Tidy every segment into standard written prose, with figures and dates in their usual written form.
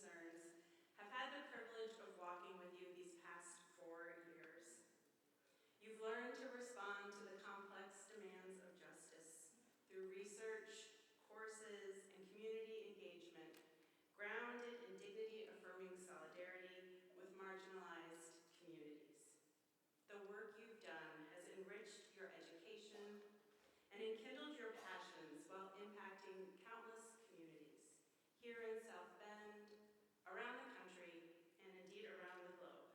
concerns, have had the privilege of walking with you these past 4 years. You've learned to respond to the complex demands of justice through research, courses, and community engagement, grounded in dignity-affirming solidarity with marginalized communities. The work you've done has enriched your education and enkindled your passions while impacting countless communities here in South Bend, around the country, and indeed around the globe.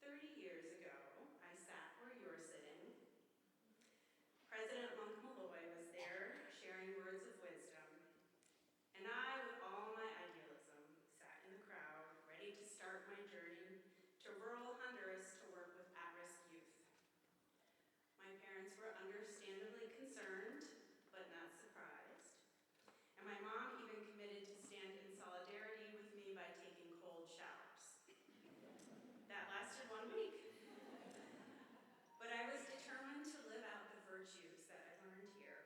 30 years ago, I sat where you're sitting. President Monk Malloy was there sharing words of wisdom, and I, with all my idealism, sat in the crowd, ready to start my journey to rural Honduras to work with at-risk youth. My parents were understandably concerned, but not surprised, and my mom even committed to stand in solidarity with me by taking cold showers. That lasted 1 week. But I was determined to live out the virtues that I learned here.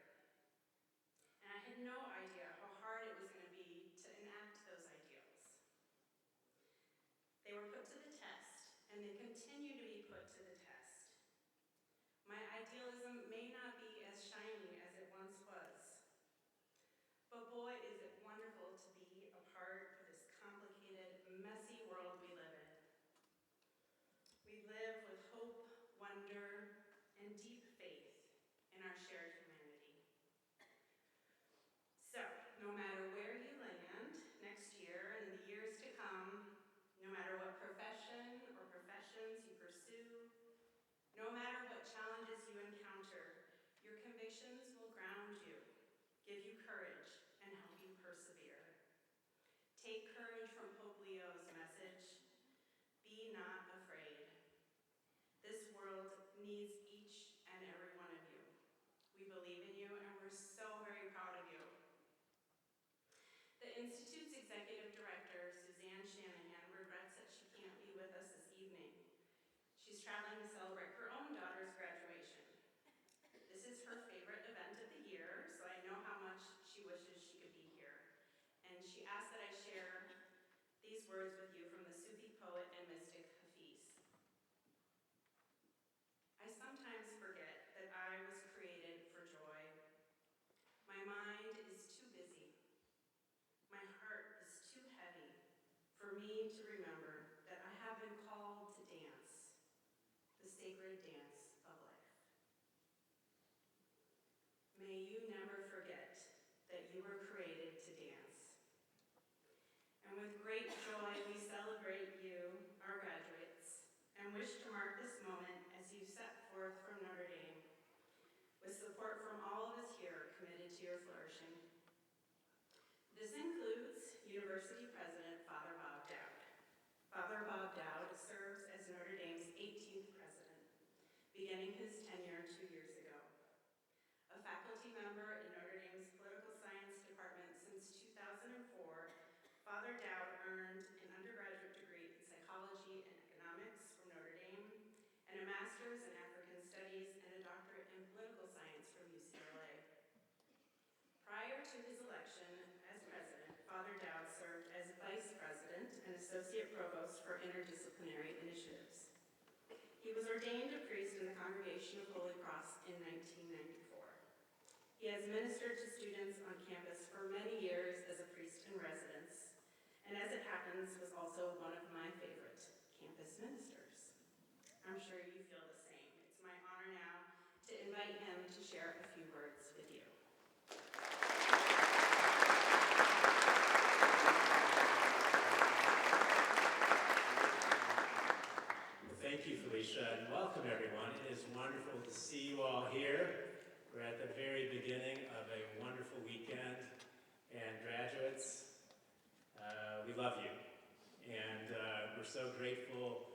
And I had no idea how hard it was going to be to enact those ideals. They were put to the test, and they continue to be put to the test. My idealism may not be as shiny as it once was, but boy, is it wonderful to be a part of this complicated, messy world we live in. We live with hope, wonder, and deep faith in our shared humanity. So, no matter where you land next year and in the years to come, no matter what profession or professions you pursue, no matter what challenges you encounter, your convictions will ground you, give you courage, and help you persevere. Take courage from Pope Leo's message, be not afraid. This world needs each and every one of you. We believe in you, and we're so very proud of you. The Institute's Executive Director, Suzanne Shanahan, regrets that she can't be with us this evening. She's traveling to celebrate her own daughter's graduation. This is her favorite event of the year, so I know how much she wishes she could be here. And she asked that I share these words with you from the Sufi poet and mystic Hafiz. I sometimes forget that I was created for joy. My mind is too busy. My heart is too heavy for me to remember that I have been called to dance, the sacred dance of life. May you never forget that you were created to dance. And with great joy, we celebrate you, our graduates, and wish to mark this moment as you set forth from Notre Dame, with support from all of us here committed to your flourishing. This includes University President Father Bob Dowd. Father Bob Dowd serves as Notre Dame's 18th president, beginning his tenure 2 years ago. A faculty member in Notre Dame's Political Science Department since 2004, Father Dowd earned an undergraduate degree in psychology and economics from Notre Dame, and a master's in African studies and a doctorate in political science from UCLA. Prior to his election as president, Father Dowd served as vice president and associate provost for interdisciplinary initiatives. He was ordained a priest in the Congregation of Holy Cross in 1994. He has ministered to students on campus for many years as a priest in residence, and as it happens, was also one of my favorite campus ministers. I'm sure you feel the same. It's my honor now to invite him to share a few words with you. Thank you, Felicia, and welcome everyone. It is wonderful to see you all here. We're at the very beginning of a wonderful weekend, and graduates, we love you. And we're so grateful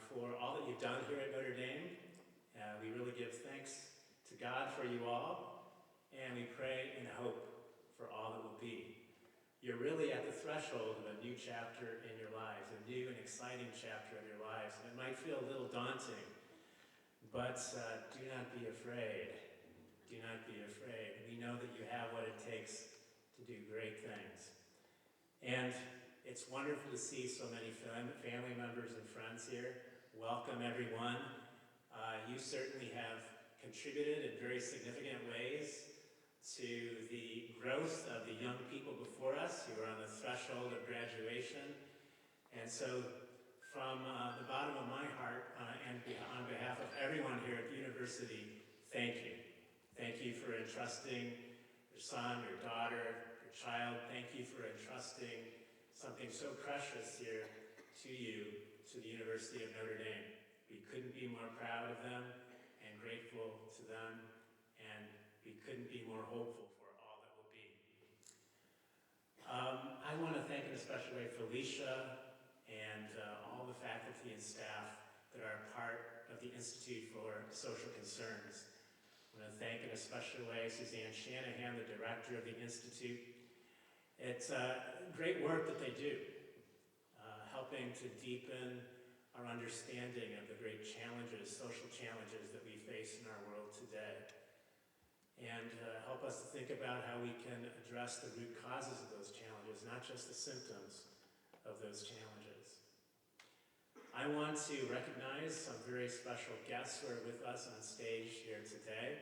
for all that you've done here at Notre Dame. We really give thanks to God for you all, and we pray and hope for all that will be. You're really at the threshold of a new chapter in your lives, a new and exciting chapter in your lives. And it might feel a little daunting, but do not be afraid. Do not be afraid. We know that you have what it takes to do great things. And it's wonderful to see so many family members and friends here. Welcome, everyone. You certainly have contributed in very significant ways to the growth of the young people before us who are on the threshold of graduation. And so from the bottom of my heart and on behalf of everyone here at the university, thank you. Thank you for entrusting your son, your daughter, your child. Thank you for entrusting something so precious here to you, to the University of Notre Dame. We couldn't be more proud of them and grateful to them, and we couldn't be more hopeful for all that will be. I want to thank in a special way Felicia and all the faculty and staff that are part of the Institute for Social Concerns. I want to thank in a special way Suzanne Shanahan, the director of the Institute. It's great work that they do, helping to deepen our understanding of the great challenges, social challenges that we face in our world today, and help us to think about how we can address the root causes of those challenges, not just the symptoms of those challenges. I want to recognize some very special guests who are with us on stage here today.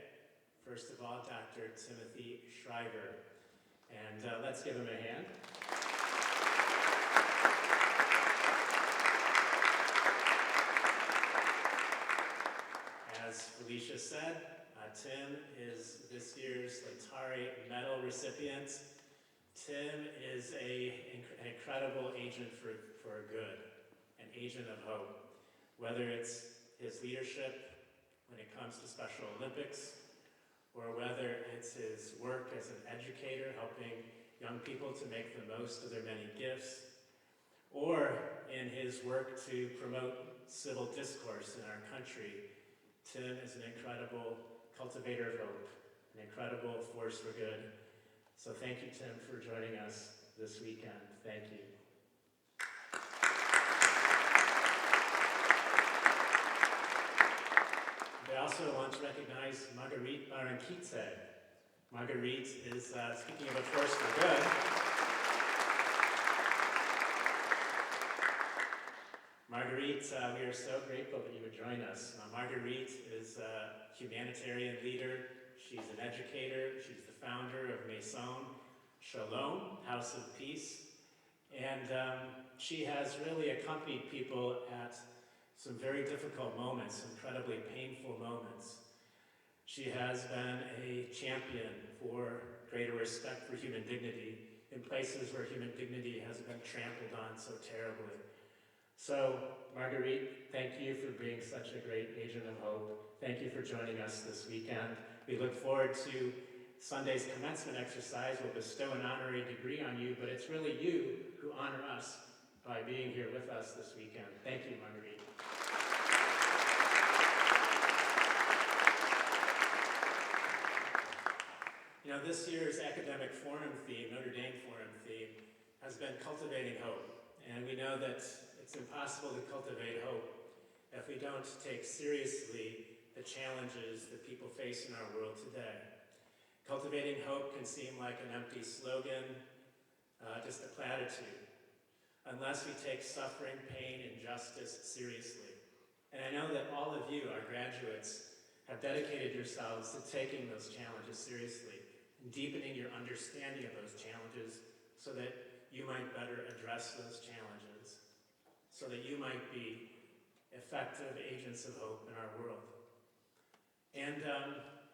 First of all, Dr. Timothy Schreiber, and let's give him a hand. As Felicia said, Tim is this year's Latari Medal recipient. Tim is an incredible agent for good, an agent of hope. Whether it's his leadership when it comes to Special Olympics, or whether it's his work as an educator, helping young people to make the most of their many gifts, or in his work to promote civil discourse in our country, Tim is an incredible cultivator of hope, an incredible force for good. So thank you, Tim, for joining us this weekend. Thank you. I also want to recognize Marguerite Baranquitze. Marguerite is, speaking of a force for good, Marguerite, we are so grateful that you would join us. Marguerite is a humanitarian leader. She's an educator. She's the founder of Maison Shalom, House of Peace. And she has really accompanied people at some very difficult moments, incredibly painful moments. She has been a champion for greater respect for human dignity in places where human dignity has been trampled on so terribly. So, Marguerite, thank you for being such a great agent of hope. Thank you for joining us this weekend. We look forward to Sunday's commencement exercise. We'll bestow an honorary degree on you, but it's really you who honor us by being here with us this weekend. Thank you, Marguerite. You know, this year's academic forum theme, Notre Dame forum theme, has been cultivating hope. And we know that it's impossible to cultivate hope if we don't take seriously the challenges that people face in our world today. Cultivating hope can seem like an empty slogan, just a platitude, unless we take suffering, pain, and justice seriously. And I know that all of you, our graduates, have dedicated yourselves to taking those challenges seriously and deepening your understanding of those challenges so that you might better address those challenges, so that you might be effective agents of hope in our world. And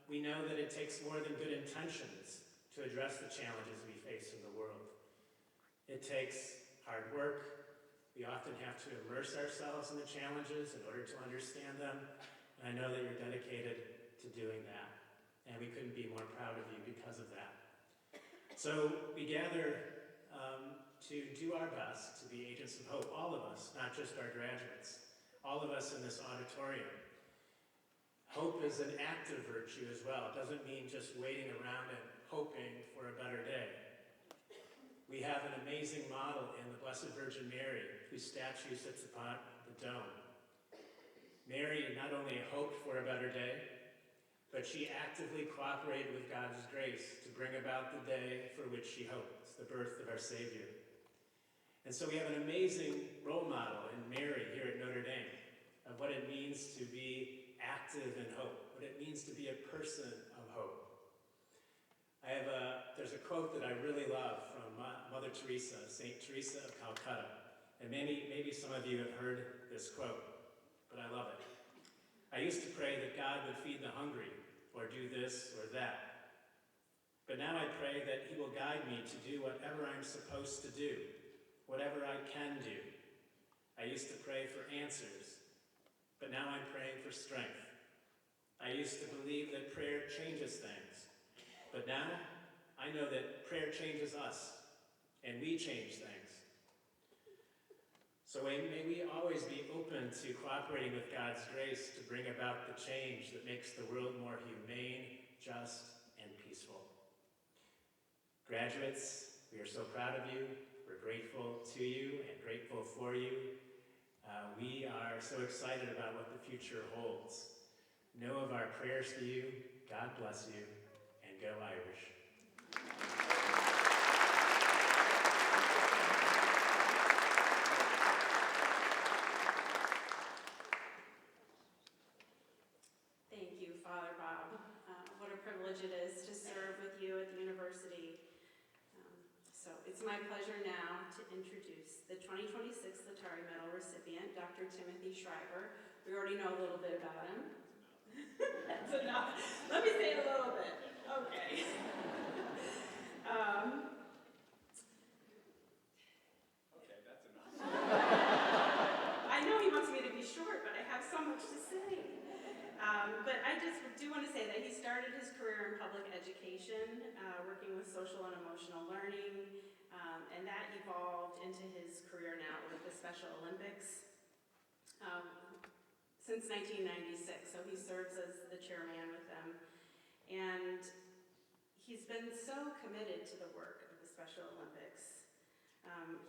we know that it takes more than good intentions to address the challenges we face in the world. It takes hard work. We often have to immerse ourselves in the challenges in order to understand them. And I know that you're dedicated to doing that. And we couldn't be more proud of you because of that. So we gather to do our best to be agents of hope, all of us, not just our graduates, all of us in this auditorium. Hope is an active virtue as well. It doesn't mean just waiting around and hoping for a better day. We have an amazing model in the Blessed Virgin Mary, whose statue sits upon the dome. Mary not only hoped for a better day, but she actively cooperated with God's grace to bring about the day for which she hoped, the birth of our Savior. And so we have an amazing role model in Mary here at Notre Dame of what it means to be active in hope, what it means to be a person of hope. There's a quote that I really love from Mother Teresa, St. Teresa of Calcutta. And maybe some of you have heard this quote, but I love it. I used to pray that God would feed the hungry or do this or that. But now I pray that he will guide me to do whatever I'm supposed to do, whatever I can do. I used to pray for answers, but now I'm praying for strength. I used to believe that prayer changes things, but now I know that prayer changes us, and we change things. So may we always be open to cooperating with God's grace to bring about the change that makes the world more humane, just, and peaceful. Graduates, we are so proud of you. We're grateful to you and grateful for you. We are so excited about what the future holds. Know of our prayers for you. God bless you, and go Irish. Thank you, Father Bob. What a privilege it is to serve with you at the university. So it's my pleasure now to introduce the 2026 Latari Medal recipient, Dr. Timothy Schreiber. We already know a little bit about him. That's enough. Let me say a little bit. Okay. Okay, that's enough. I know he wants me to be short, but I have so much to say. But I just do want to say that he started his career in public education, working with social and emotional learning, and that evolved into his career now with the Special Olympics since 1996. So he serves as the chairman with them. And he's been so committed to the work of the Special Olympics.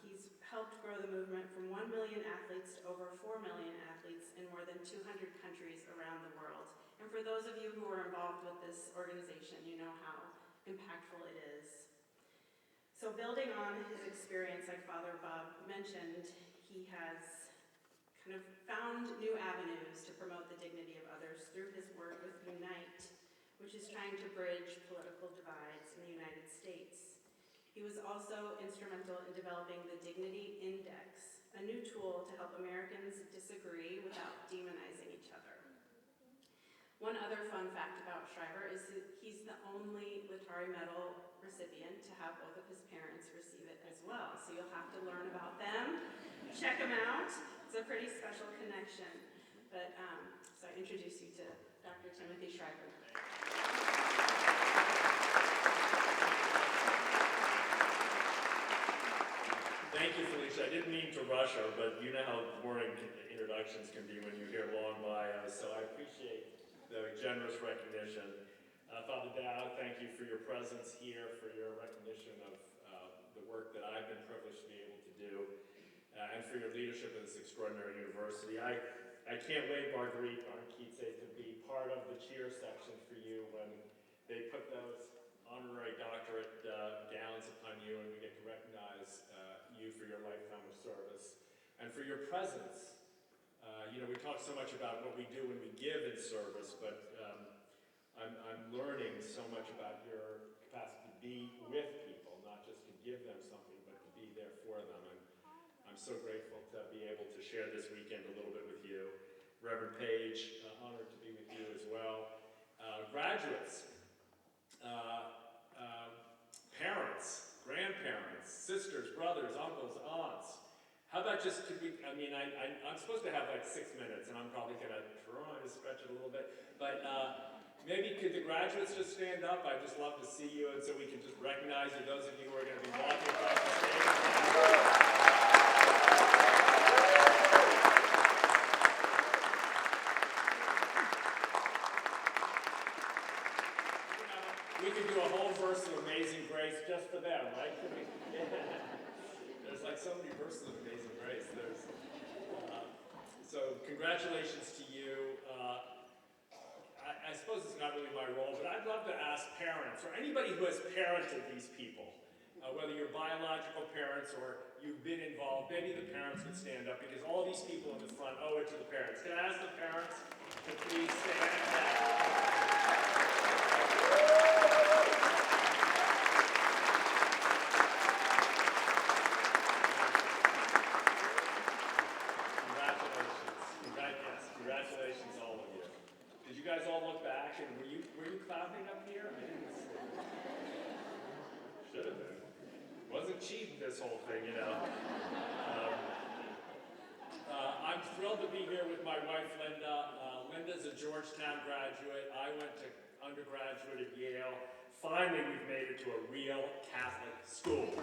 He's helped grow the movement from 1 million athletes to over 4 million athletes in more than 200 countries around the world. And for those of you who are involved with this organization, you know how impactful it is. So building on his experience, like Father Bob mentioned, he has kind of found new avenues to promote the dignity of others through his work with Unite, which is trying to bridge political divides in the United States. He was also instrumental in developing the Dignity Index, a new tool to help Americans disagree without demonizing each other. One other fun fact about Schreiber is he's the only Latari Medal recipient to have both of his parents receive it as well. So you'll have to learn about them, check them out. It's a pretty special connection. But so I introduce you to Dr. Timothy Schreiber. Thank you, Felicia. I didn't mean to rush her, but you know how boring introductions can be when you hear long bios, so I appreciate the generous recognition. Father Dow, thank you for your presence here, for your recognition of the work that I've been privileged to be able to do, and for your leadership in this extraordinary university. I can't wait, Marguerite Barnkeetse, to be part of the cheer section for you when they put those honorary doctorate gowns upon you and we get to recognize you for your lifetime of service and for your presence. We talk so much about what we do when we give in service, but I'm learning so much about your capacity to be with people, not just to give them something, but to be there for them. And I'm so grateful to be able to share this weekend a little bit with you. Reverend Page, honored to be with you as well. Graduates, parents, grandparents, sisters, brothers, uncles, aunts. How about I'm supposed to have like 6 minutes, and I'm probably going to try to stretch it a little bit, but maybe could the graduates just stand up? I'd just love to see you, and so we can just recognize you, those of you who are going to be walking across the stage. We could do a whole verse of Amazing Grace just for them, right? There's like so many verses of Amazing Grace. So congratulations to you. I suppose it's not really my role, but I'd love to ask parents, or anybody who has parented these people, whether you're biological parents or you've been involved. Maybe the parents would stand up because all these people in the front owe it to the parents. Can I ask the parents to please stand? Congratulations, all of you. Did you guys all look back and were you clapping up here? I didn't see. Should have been. Wasn't cheap, this whole thing, you know. I'm thrilled to be here with my wife, Linda. Linda's a Georgetown graduate. I went to undergraduate at Yale. Finally, we've made it to a real Catholic school.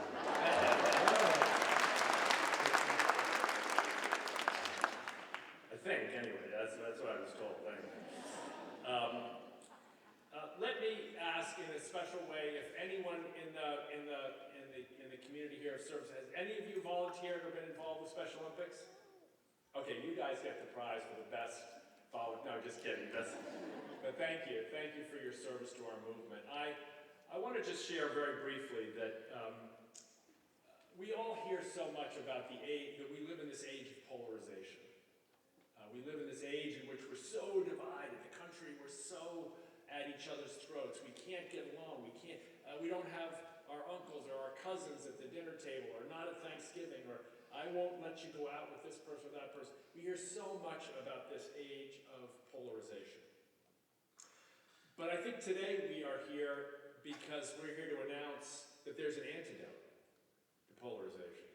I think, anyway, that's what I was told. Let me ask in a special way if anyone in the community here of service, has any of you volunteered or been involved with Special Olympics? Okay, you guys get the prize for the best volunteer. No, just kidding. But thank you for your service to our movement. I want to just share very briefly that we all hear so much about the age that we live in this age of polarization. We live in this age in which we're so divided. The country, we're so at each other's throats. We can't get along. We don't have our uncles or our cousins at the dinner table, or not at Thanksgiving, or I won't let you go out with this person or that person. We hear so much about this age of polarization. But I think today we are here because we're here to announce that there's an antidote to polarization.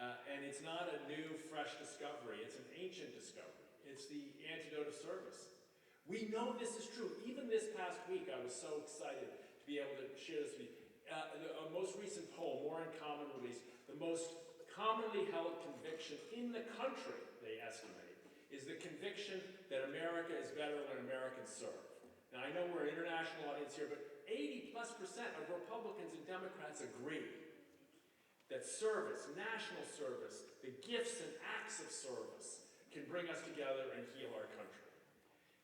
And it's not a new, fresh discovery. It's an ancient discovery. It's the antidote of service. We know this is true. Even this past week, I was so excited to be able to share this with you. The most recent poll, More in Common, released, the most commonly held conviction in the country, they estimate, is the conviction that America is better when Americans serve. Now, I know we're an international audience here, but 80+% of Republicans and Democrats agree that service, national service, the gifts and acts of service can bring us together and heal our country.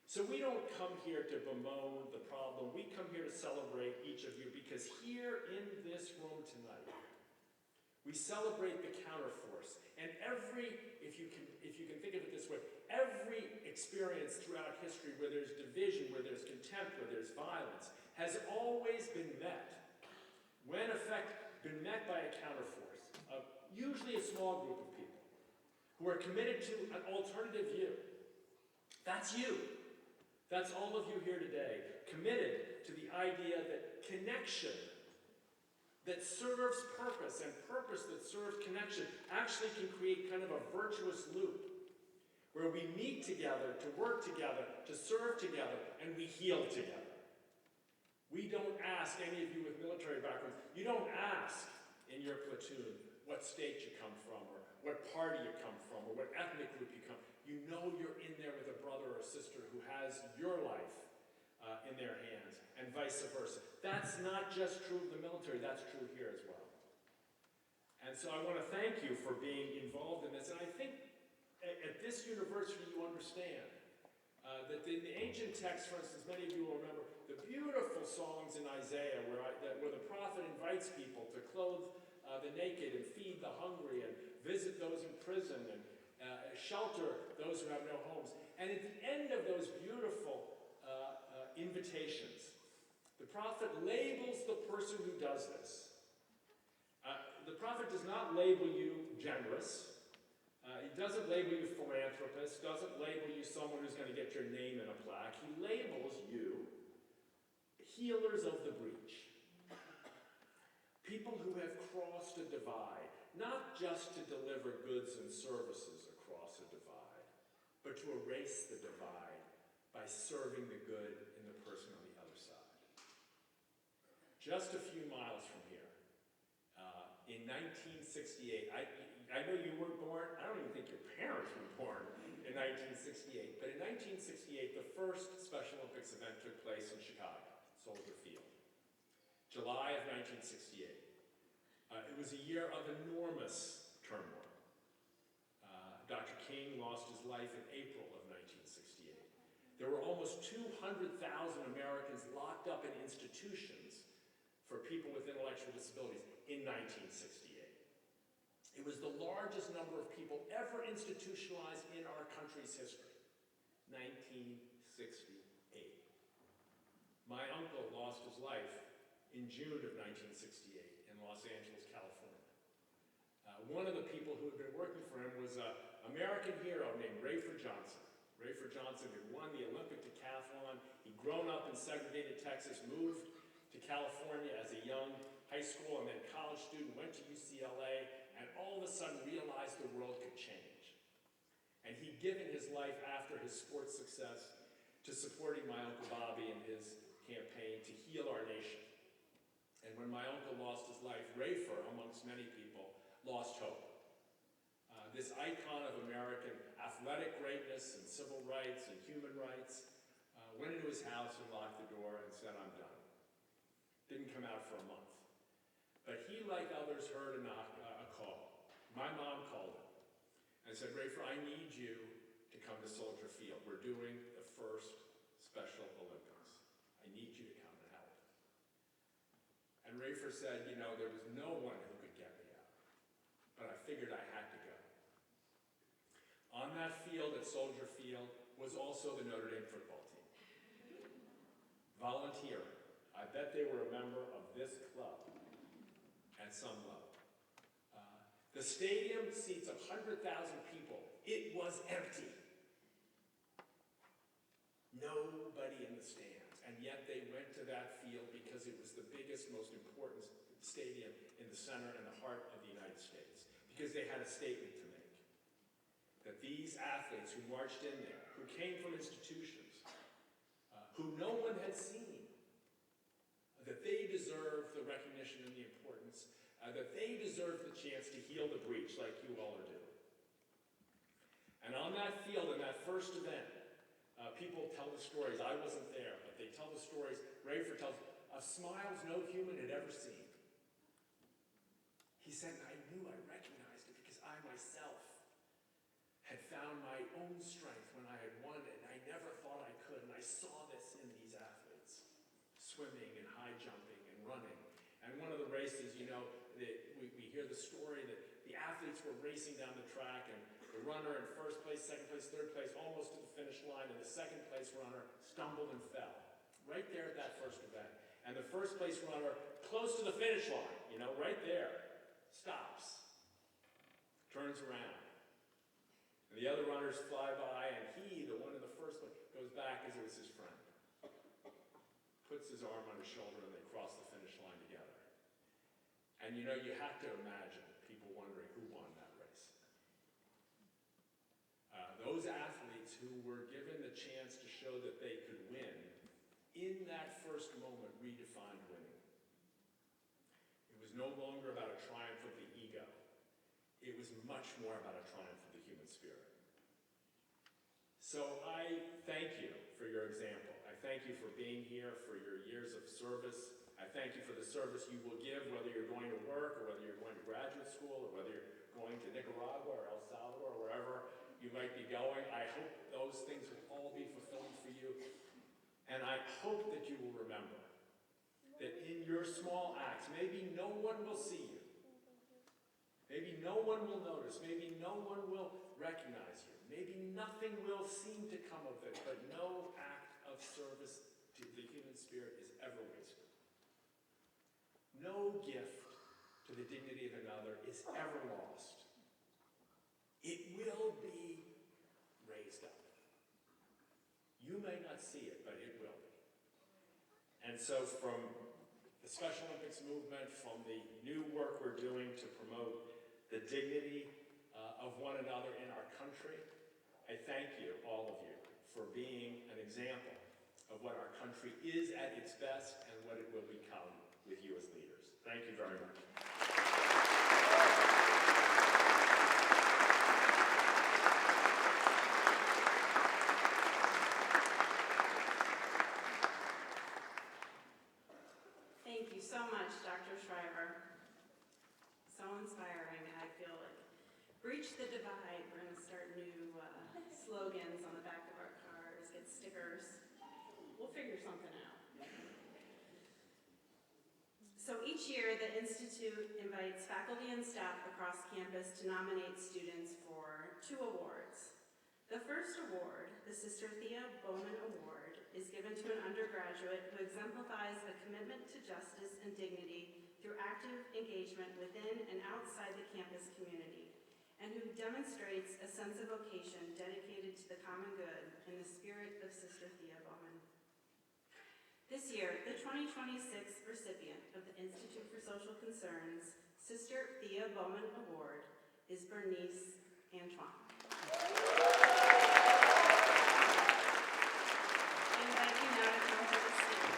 So we don't come here to bemoan the problem. We come here to celebrate each of you, because here in this room tonight, we celebrate the counterforce. And if you can think of it this way, every experience throughout history where there's division, where there's contempt, where there's violence, has always been met, when been met by a counterforce, usually a small group of people who are committed to an alternative view. That's you. That's all of you here today, committed to the idea that connection that serves purpose and purpose that serves connection actually can create kind of a virtuous loop where we meet together, to work together, to serve together, and we heal together. We don't ask, any of you with military backgrounds, you don't ask in your platoon what state you come from, or what party you come from, or what ethnic group you come from. You know you're in there with a brother or sister who has your life in their hands, and vice versa. That's not just true of the military, that's true here as well. And so I want to thank you for being involved in this. And I think at this university you understand that in the ancient text, for instance, many of you will remember the beautiful songs in Isaiah where the prophet invites people to clothe the naked and feed the hungry and visit those in prison and shelter those who have no homes. And at the end of those beautiful invitations, the prophet labels the person who does this. The prophet does not label you generous. He doesn't label you philanthropist, doesn't label you someone who's going to get your name in a plaque. He labels you healers of the breach. People who have crossed a divide, not just to deliver goods and services across a divide, but to erase the divide by serving the good in the person on the other side. Just a few miles from here, in 1968, I know you weren't born, I don't even think your parents were born in 1968, but in 1968, the first Special Olympics event took place in Chicago, Soldier Field, July of 1968. It was a year of enormous turmoil. Dr. King lost his life in April of 1968. There were almost 200,000 Americans locked up in institutions for people with intellectual disabilities in 1968. It was the largest number of people ever institutionalized in our country's history, 1968. My uncle lost his life in June of 1968 in Los Angeles, California. One of the people who had been working for him was an American hero named Rafer Johnson. Rafer Johnson had won the Olympic decathlon. He'd grown up in segregated Texas, moved to California as a young high school and then college student, went to UCLA, and all of a sudden realized the world could change. And he'd given his life after his sports success to supporting my Uncle Bobby in his campaign to heal our nation. And when my uncle lost his life, Rafer, amongst many people, lost hope. This icon of American athletic greatness and civil rights and human rights went into his house and locked the door and said, "I'm done." Didn't come out for a month. But he, like others, heard a call. My mom called him and said, "Rafer, I need you to come to Soldier Field. We're doing the first Special Olympics. I need you to come and help." And Rafer said, there was no one who could get me out, but I figured I had to go. On that field at Soldier Field was also the Notre Dame football team. Volunteering. I bet they were a member of this club at some level. The stadium seats 100,000 people. It was empty. Nobody in the stands. And yet they went to that field because it was the biggest, most important stadium in the center and the heart of the United States. Because they had a statement to make. That these athletes who marched in there, who came from institutions, who no one had seen, that they deserve the recognition and the importance, that they deserve the chance to heal the breach like you all are doing. And on that field, in that first event, people tell the stories. I wasn't there, but they tell the stories. Rafer tells of smiles no human had ever seen. He said, "I knew I recognized it because I myself had found my own strength when I had won it, and I never thought I could. And I saw this in these athletes, swimming and high jumping and running." And one of the races, we hear the story that the athletes were racing down the track, and the runner in first place, second place, third place, almost to the finish line, and the second place runner stumbled and fell. Right there at that first event. And the first place runner, close to the finish line, right there, stops, turns around. And the other runners fly by, and he, the one in the first place, goes back as it was his friend. Puts his arm on his shoulder, and they cross the finish line together. And you have to imagine people wondering who won that race. Those athletes who were given the chance to show that they could win, in that first moment redefined winning. It was no longer about a triumph of the ego. It was much more about a triumph of the human spirit. So I thank you for your example. I thank you for being here, for your years of service. I thank you for the service you will give, whether you're going to work, or whether you're going to graduate school, or whether you're going to Nicaragua or El Salvador, or wherever you might be going. I hope those things will all be fulfilling for you. And I hope that you will remember that in your small acts, maybe no one will see you. Maybe no one will notice. Maybe no one will recognize you. Maybe nothing will seem to come of it, but no act of service to the human spirit is ever wasted. No gift to the dignity of another is ever lost. It will be raised up. You may not see it, but it will be. And so from the Special Olympics movement, from the new work we're doing to promote the dignity of one another in our country, I thank you, all of you, for being an example of what our country is at its best and what it will become with you as leaders. Thank you very much. Thank you so much, Dr. Shriver. So inspiring. I feel like breach the divide. We're going to start new slogans on the back of our cars, get stickers. We'll figure something out. So So each year, the Institute invites faculty and staff across campus to nominate students for 2 awards. The first award, the Sister Thea Bowman Award, is given to an undergraduate who exemplifies a commitment to justice and dignity through active engagement within and outside the campus community, and who demonstrates a sense of vocation dedicated to the common good in the spirit of Sister Thea Bowman. This year, the 2026 recipient of the Institute for Social Concerns Sister Thea Bowman Award is Bernice Antoine. I invite you now to come to the stage.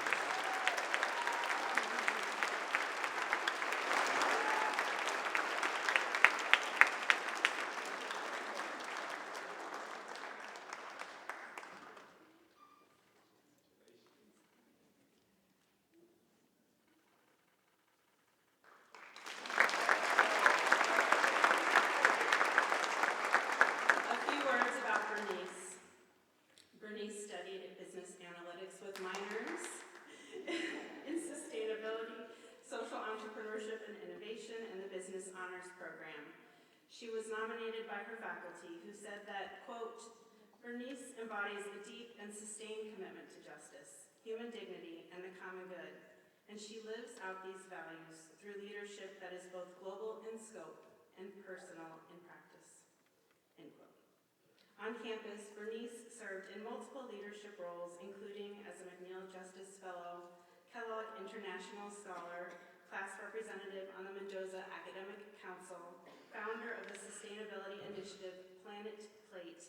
A few words about Bernice. Bernice studied business analytics with minors in sustainability, social entrepreneurship and innovation, and the Business Honors Program. She was nominated by her faculty, who said that, quote, Bernice embodies a deep and sustained commitment to justice, human dignity, and the common good, and she lives out these values through leadership that is both global in scope and personal in practice, end quote. On campus, Bernice served in multiple leadership roles, including as a McNeil Justice Fellow, Kellogg International Scholar, class representative on the Mendoza Academic Council, founder of the sustainability initiative Planet Plate,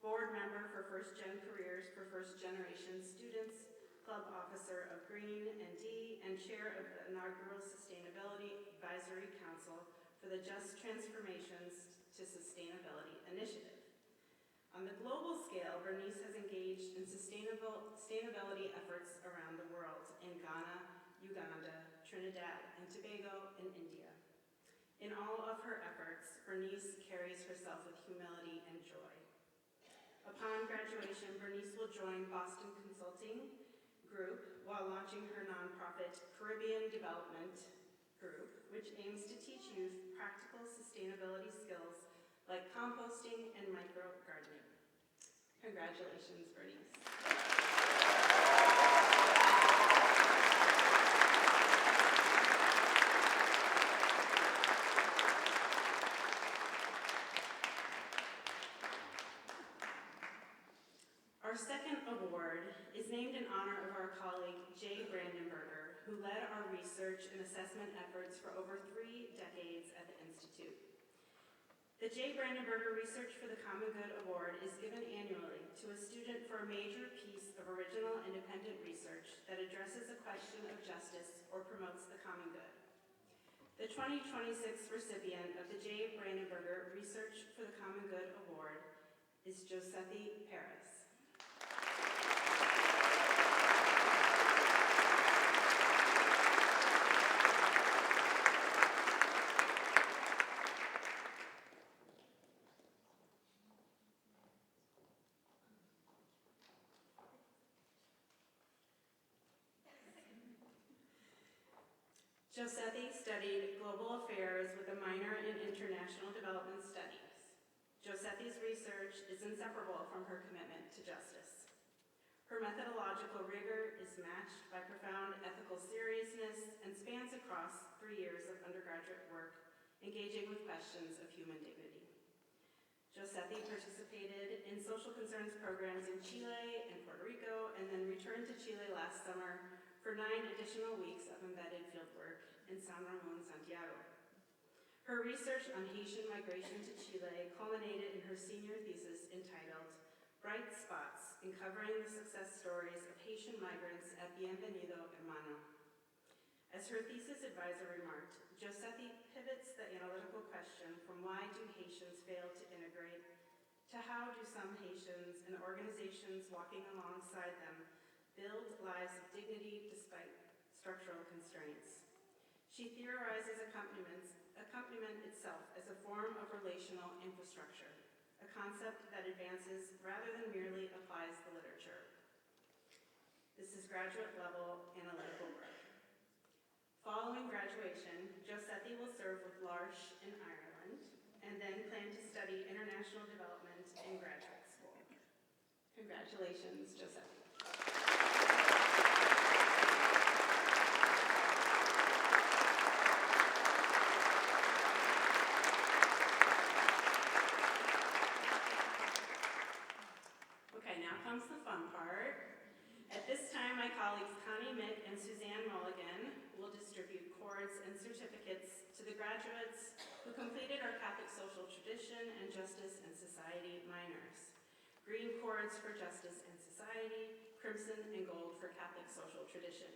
board member for First Gen Careers for First Generation Students, club officer of Green and D, and chair of the inaugural Sustainability Advisory Council for the Just Transformations to Sustainability Initiative. On the global scale, Bernice has engaged in sustainability efforts around the world in Ghana, Uganda, Trinidad and Tobago, and India. In all of her efforts, Bernice carries herself with humility and joy. Upon graduation, Bernice will join Boston Consulting Group while launching her nonprofit Caribbean Development Group, which aims to teach youth practical sustainability skills like composting and micro-gardening. Congratulations, Bernice. Our second award is named in honor of our colleague, Jay Brandenberger, who led our research and assessment efforts for over 3 decades at the Institute. The Jay Brandenberger Research for the Common Good Award is given annually to a student for a major piece of original independent research that addresses a question of justice or promotes the common good. The 2026 recipient of the Jay Brandenberger Research for the Common Good Award is Josephie Paris. Josephie studied global affairs with a minor in international development studies. Josephie's research is inseparable from her commitment to justice. Her methodological rigor is matched by profound ethical seriousness and spans across 3 years of undergraduate work, engaging with questions of human dignity. Josephie participated in social concerns programs in Chile and Puerto Rico, and then returned to Chile last summer for 9 additional weeks of embedded fieldwork in San Ramon, Santiago. Her research on Haitian migration to Chile culminated in her senior thesis entitled Bright Spots in Covering the Success Stories of Haitian Migrants at Bienvenido Hermano. As her thesis advisor remarked, Josephie pivots the analytical question from why do Haitians fail to integrate to how do some Haitians and organizations walking alongside them build lives of dignity despite structural constraints. She theorizes accompaniment itself as a form of relational infrastructure, a concept that advances rather than merely applies the literature. This is graduate level analytical work. Following graduation, Josetti will serve with L'Arche in Ireland and then plan to study international development in graduate school. Congratulations, Josetti. Okay, now comes the fun part. At this time, my colleagues Connie Mick and Suzanne Mulligan will distribute cords and certificates to the graduates who completed our Catholic Social Tradition and Justice and Society minors. Green cords for Justice and Society, crimson and gold for Catholic Social Tradition.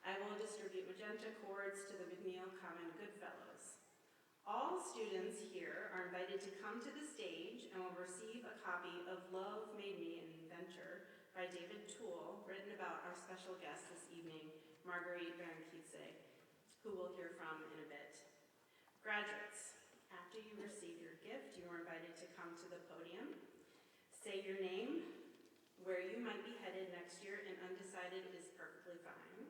I will distribute magenta cords to the McNeil Common Good Fellows. All students here are invited to come to the stage and will receive a copy of Love Made Me an Inventor by David Toole, written about our special guest this evening, Marguerite Berenkitze, who we'll hear from in a bit. Graduates, after you receive your gift, you are invited to come to the podium, say your name, where you might be headed next year, and undecided is perfectly fine.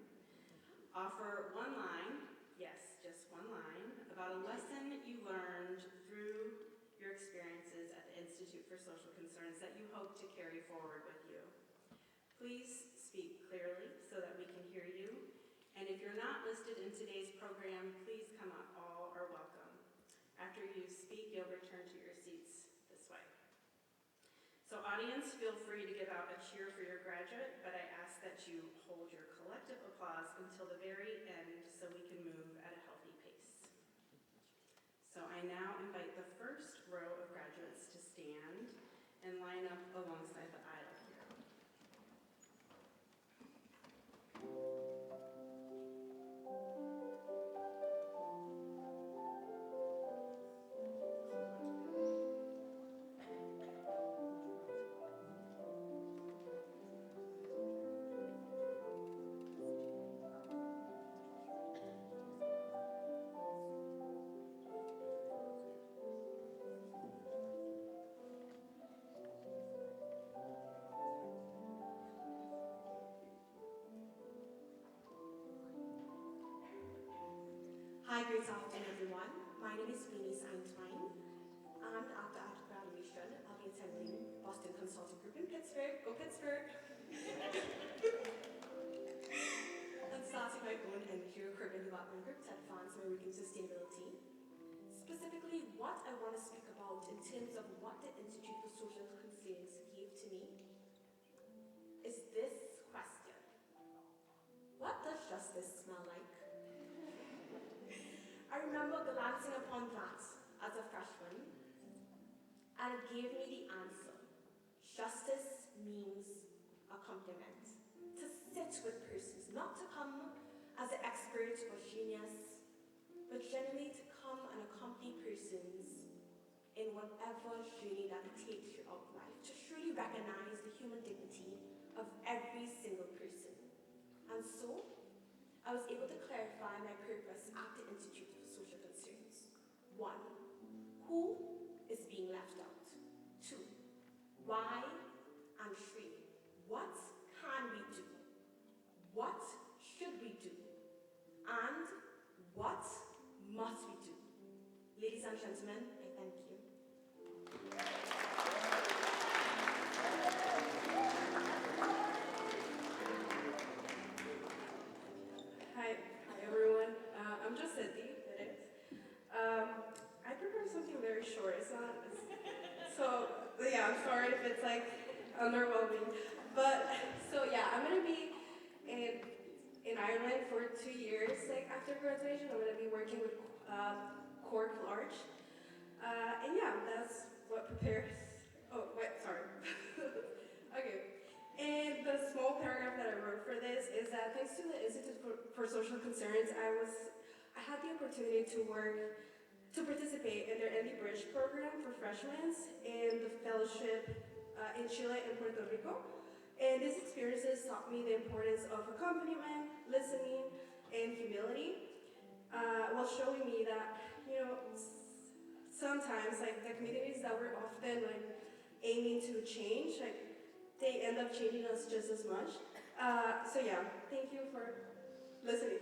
Offer one line, yes, just one line, about a lesson you learned through your experiences at the Institute for Social Concerns that you hope to carry forward with you. Please speak clearly so that we can hear you. And if you're not listed in today's program, please come up. All are welcome. After you speak, you'll return to your seats this way. So audience, feel free to give out a cheer for your graduate, but I ask that you hold your collective applause until the very end so we can move at a healthy pace. So I now invite the first row of graduates to stand and line up alongside the aisle here. Hi, great afternoon, everyone. My name is Venus Eintwine, and after graduation, I'll be attending Boston Consulting Group in Pittsburgh. Go Pittsburgh! And starting my own NGO urban development group to advance American sustainability. Specifically, what I want to speak about in terms of what the Institute for Social Concerns gave to me is this question. What does justice smell like? I remember glancing upon that as a freshman, and it gave me the answer. Justice means accompaniment. To sit with persons, not to come as an expert or genius, but generally to come and accompany persons in whatever journey that takes you of life, to truly recognize the human dignity of every single person. And so, I was able to clarify my purpose at the Institute for Social Concerns. 1, who is being left out? 2, why? And 3, what can we do? What should we do? And what must we do? Ladies and gentlemen, I thank you. Hi everyone. I'm Josetti, it is. I prepared something very short. I'm sorry if it's like underwhelming. But so yeah, I'm gonna be in Ireland for 2 years. Like after graduation, I'm gonna be working with Cork Large. And yeah, that's what prepares. Oh wait, sorry. Okay. And the small paragraph that I wrote for this is that thanks to the Institute for Social Concerns, I had the opportunity to participate in their Andy Bridge program for freshmen in the fellowship in Chile and Puerto Rico. And these experiences taught me the importance of accompaniment, listening, and humility, while showing me that, sometimes like the communities that we're often like aiming to change, like they end up changing us just as much. So yeah, thank you for listening.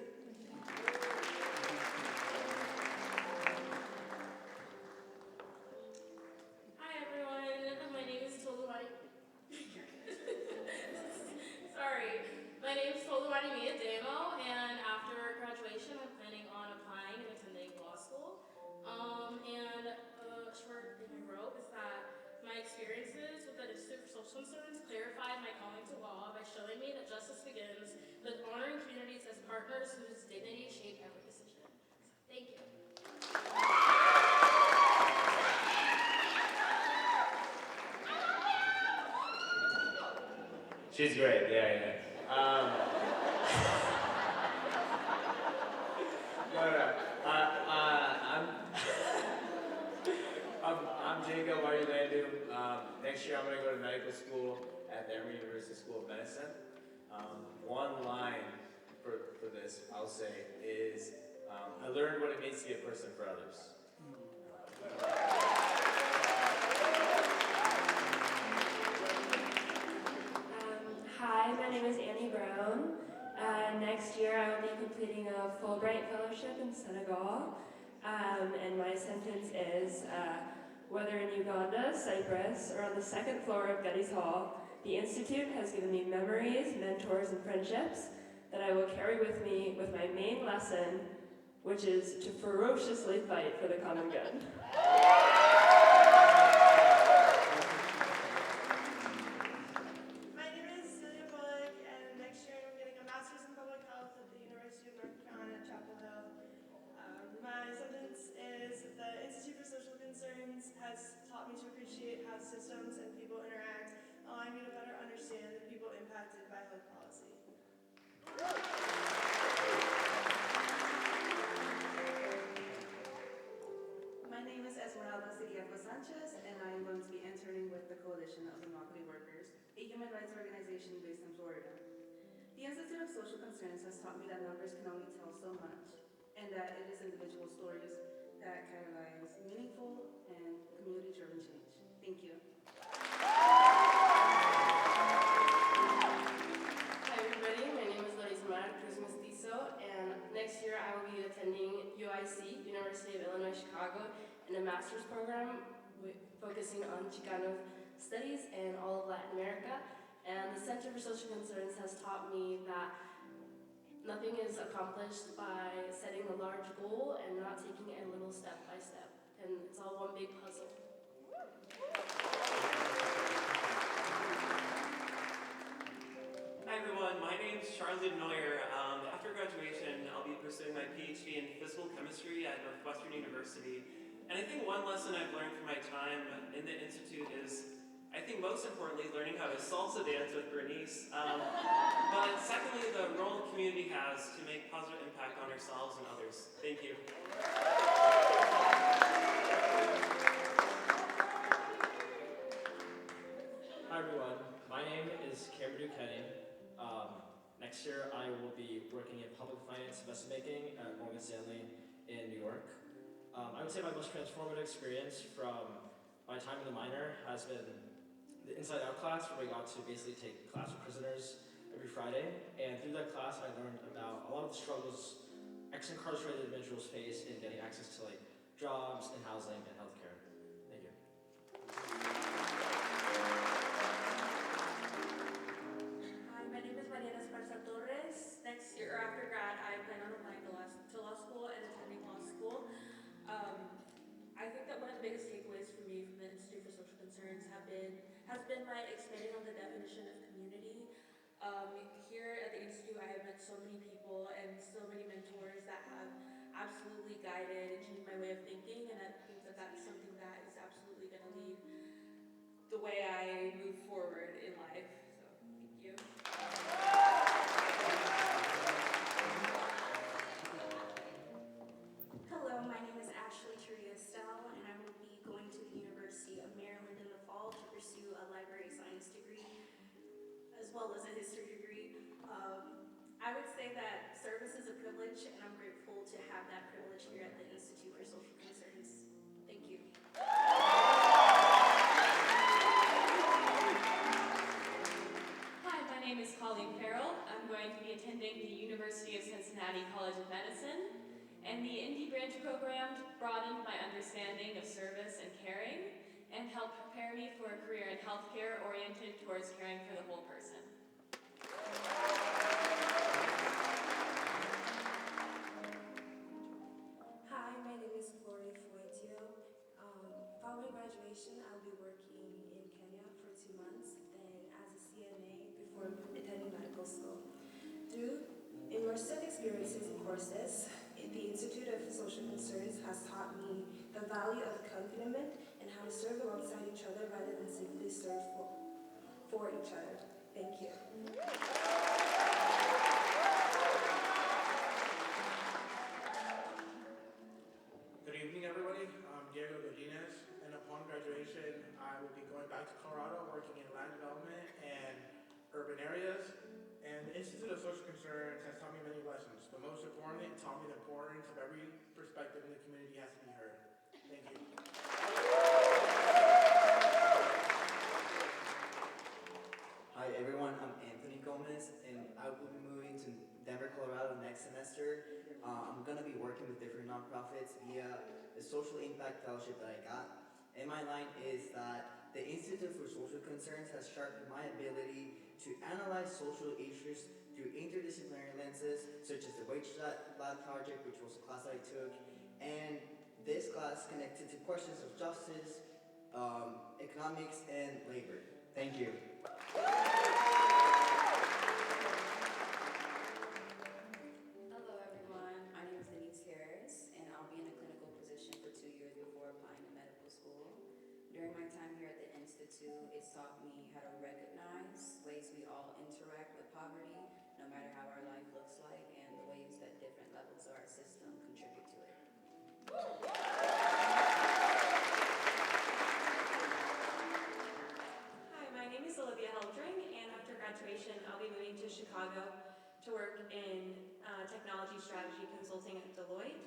experiences with the Institute for Social Concerns clarified my calling to law by showing me that justice begins with honoring communities as partners whose dignity shape every decision. Thank you. She's great, yeah. No. I'm Jacob Arilandu. Next year I'm going to go to medical school at the Emory University School of Medicine. One line for this, I'll say, is I learned what it means to be a person for others. Hi, my name is Annie Brown. Next year I will be completing a Fulbright Fellowship in Senegal. And my sentence is, whether in Uganda, Cyprus, or on the second floor of Getty's Hall, the Institute has given me memories, mentors, and friendships that I will carry with me with my main lesson, which is to ferociously fight for the common good. My sentence is the Institute for Social Concerns has taught me to appreciate how systems and people interact, allowing me to better understand the people impacted by health policy. My name is Esmeralda Siriaco Sanchez, and I am going to be interning with the Coalition of Immobility Workers, a human rights organization based in Florida. The Institute of Social Concerns has taught me that numbers can only tell so much, and that it is individual stories that catalyze meaningful and community-driven change. Thank you. Hi everybody, my name is Larissa Mar Cruz Mestizo, and next year I will be attending UIC, University of Illinois Chicago, in a master's program focusing on Chicano studies and all of Latin America. And the Center for Social Concerns has taught me that nothing is accomplished by setting a large goal and not taking it a little step by step. And it's all one big puzzle. Hi everyone, my name's Charlie Neuer. After graduation, I'll be pursuing my PhD in physical chemistry at Northwestern University. And I think one lesson I've learned from my time in the Institute is, I think most importantly, learning how to salsa dance with Bernice. But secondly, the role community has to make positive impact on ourselves and others. Thank you. Hi everyone, my name is Cameron Duquesne. Next year I will be working in public finance investment banking at Morgan Stanley in New York. I would say my most transformative experience from my time in the minor has been the Inside Out class, where we got to basically take class with prisoners every Friday. And through that class I learned about a lot of the struggles ex-incarcerated individuals face in getting access to jobs and housing and healthcare. Thank you. Hi, my name is Mariana Esparza Torres. Next year, after grad, I plan on applying to law school and attending law school. I think that one of the biggest takeaways for me from the Institute for Social Concerns has been my expanding on the definition of community. Here at the Institute, I have met so many people and so many mentors that have absolutely guided and changed my way of thinking, and I think that that's something that is absolutely going to lead the way I move forward in life. So, thank you. Hello, my name is Ashley Triestel, and I will be going to the University of Maryland in the fall to pursue a library science degree, as well as a history degree. I would say that service is a privilege, and I'm grateful to have that privilege here at the Institute for Social Concerns. Thank you. Hi, my name is Colleen Farrell. I'm going to be attending the University of Cincinnati College of Medicine, and the Indie Branch program broadened my understanding of service and caring and helped prepare me for a career in healthcare oriented towards caring for the whole person. Hi, my name is Gloria Fuentio. Following graduation, I'll be working courses, the Institute of Social Concerns has taught me the value of accompaniment and how to serve alongside each other rather than simply serve for each other. Thank you. Good evening, everybody. I'm Diego Godinez, and upon graduation, I will be going back to Colorado, working in land development and urban areas. And the Institute of Social Concerns has taught me many lessons, but most importantly, it taught me the importance of every perspective in the community has to be heard. Thank you. Hi everyone, I'm Anthony Gomez, and I will be moving to Denver, Colorado next semester. I'm going to be working with different nonprofits via the social impact fellowship that I got. And my line is that the Institute for Social Concerns has sharpened my ability to analyze social issues through interdisciplinary lenses, such as the Wage Lab Project, which was a class that I took, and this class connected to questions of justice, economics, and labor. Thank you. Hello everyone, my name is Denise Harris, and I'll be in a clinical position for 2 years before applying to medical school. During my time here at the Institute, it's taught me how to recognize ways we all interact with poverty, no matter how our life looks like, and the ways that different levels of our system contribute to it. Hi, my name is Olivia Heldring, and after graduation, I'll be moving to Chicago to work in technology strategy consulting at Deloitte.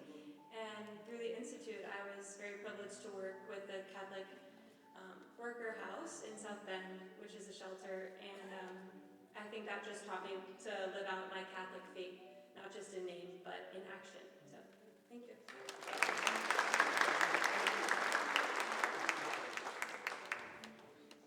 And through the Institute, I was very privileged to work with the Catholic Worker House in South Bend, which is a shelter, and I think that just taught me to live out my Catholic faith, not just in name, but in action. So, thank you.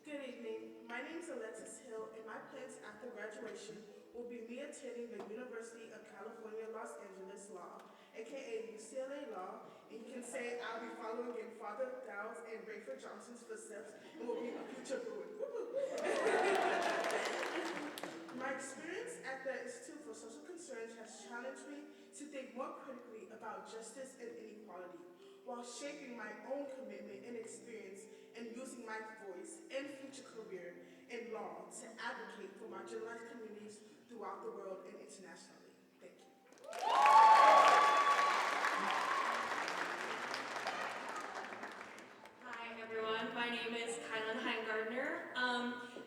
Good evening. My name is Alexis Hill, and my plans after graduation will be me attending the University of California, Los Angeles Law, aka UCLA Law, and you can say I'll be following in Father Dowd's and Rayford Johnson's footsteps and will be a future Bruin. My experience at the Institute for Social Concerns has challenged me to think more critically about justice and inequality, while shaping my own commitment and experience and using my voice and future career in law to advocate for marginalized communities throughout the world and internationally. Thank you. Hi everyone, my name is Kylan Heingardner.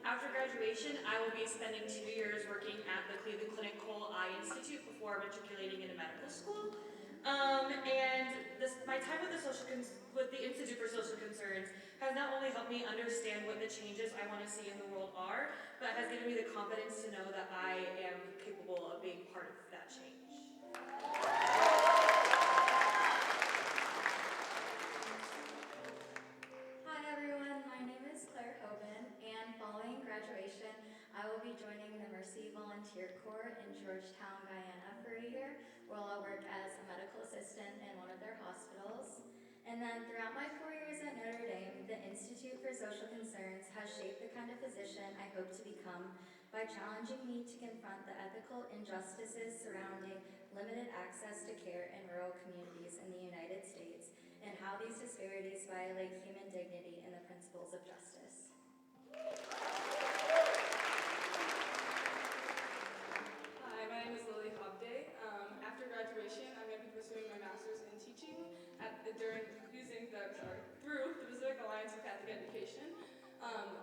After graduation, I will be spending 2 years working at the Cleveland Clinic Cole Eye Institute before matriculating into medical school. My time with the Institute for Social Concerns has not only helped me understand what the changes I want to see in the world are, but has given me the confidence to know that I am capable of being part of that change. Hi everyone, my name is Claire Hoban, and following graduation, I will be joining the Mercy Volunteer Corps in Georgetown, Guyana for a year, where I'll work as a medical assistant in one of their hospitals. And then throughout my 4 years at Notre Dame, the Institute for Social Concerns has shaped the kind of physician I hope to become by challenging me to confront the ethical injustices surrounding limited access to care in rural communities in the United States and how these disparities violate human dignity and the principles of justice. Hi, my name is Lily Hobday. After graduation, I'm going to be pursuing my master's in teaching through the Pacific Alliance for Catholic Education.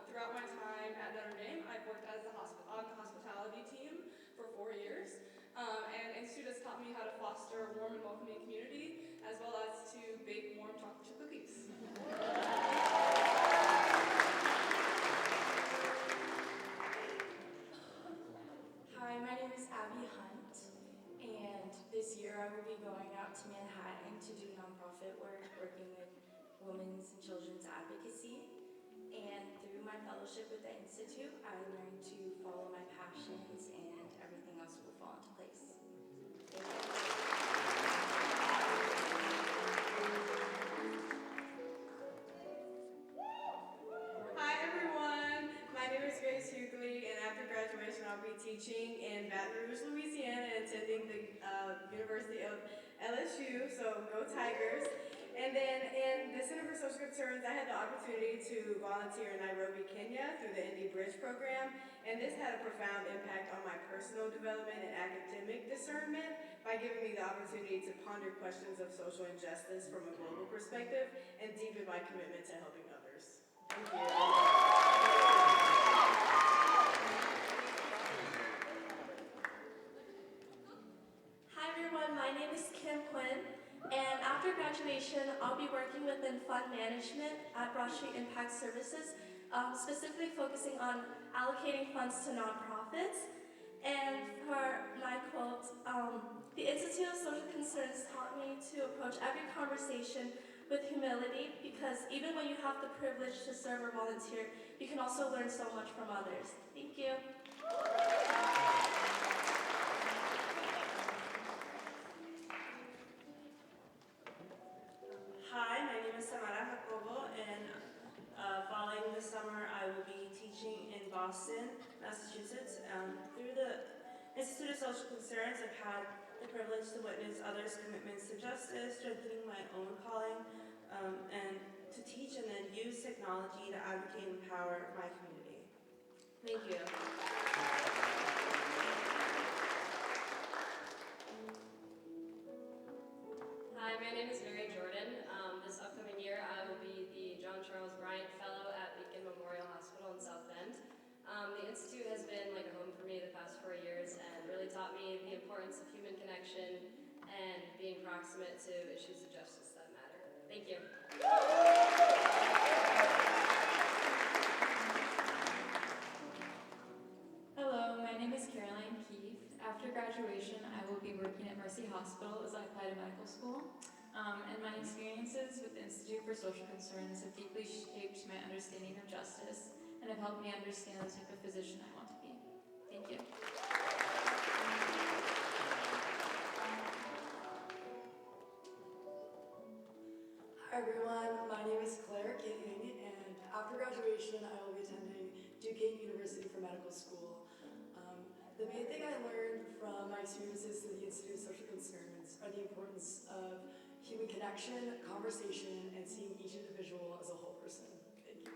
Throughout my time at Notre Dame, I've worked as on the hospitality team for 4 years. And Institute has taught me how to foster a warm and welcoming community, as well as to bake warm chocolate chip cookies. Hi, my name is Abby Hunt, and this year I will be going out to Manhattan to do nonprofit work, working with women's and children's advocacy. And through my fellowship with the Institute, I learned to follow my passions and everything else will fall into place. Thank you. Hi everyone, my name is Grace Hughley, and after graduation I'll I'll be teaching in Baton Rouge, Louisiana, and attending the University of LSU, so go Tigers. And then in the Center for Social Concerns, I had the opportunity to volunteer in Nairobi, Kenya through the Indie Bridge program, and this had a profound impact on my personal development and academic discernment by giving me the opportunity to ponder questions of social injustice from a global perspective and deepen my commitment to helping others. Thank you. Hi everyone, my name is Kim Quinn, and after graduation, I'll be working within fund management at Broad Street Impact Services, specifically focusing on allocating funds to nonprofits. And for my quote, the Institute of Social Concerns taught me to approach every conversation with humility, because even when you have the privilege to serve or volunteer, you can also learn so much from others. Thank you. Hi, my name is Samara Jacobo, and following this summer, I will be teaching in Boston, Massachusetts. Through the Institute of Social Concerns, I've had the privilege to witness others' commitments to justice, strengthening my own calling, and to teach and then use technology to advocate and empower my community. Thank you. Hi, my name is Mary Jordan. This upcoming year, I will be the John Charles Bryant Fellow at Beacon Memorial Hospital in South Bend. The Institute has been like a home for me the past 4 years and really taught me the importance of human connection and being proximate to issues of justice that matter. Thank you. Hello, my name is Caroline Keith. After graduation, I will be working at Mercy Hospital as I apply to medical school. And my experiences with the Institute for Social Concerns have deeply shaped my understanding of justice and have helped me understand the type of physician I want to be. Thank you. Hi everyone, my name is Claire King, and after graduation I will be attending Duquesne University for medical school. The main thing I learned from my experiences through the Institute of Social Concerns are the importance of human connection, conversation, and seeing each individual as a whole person. Thank you.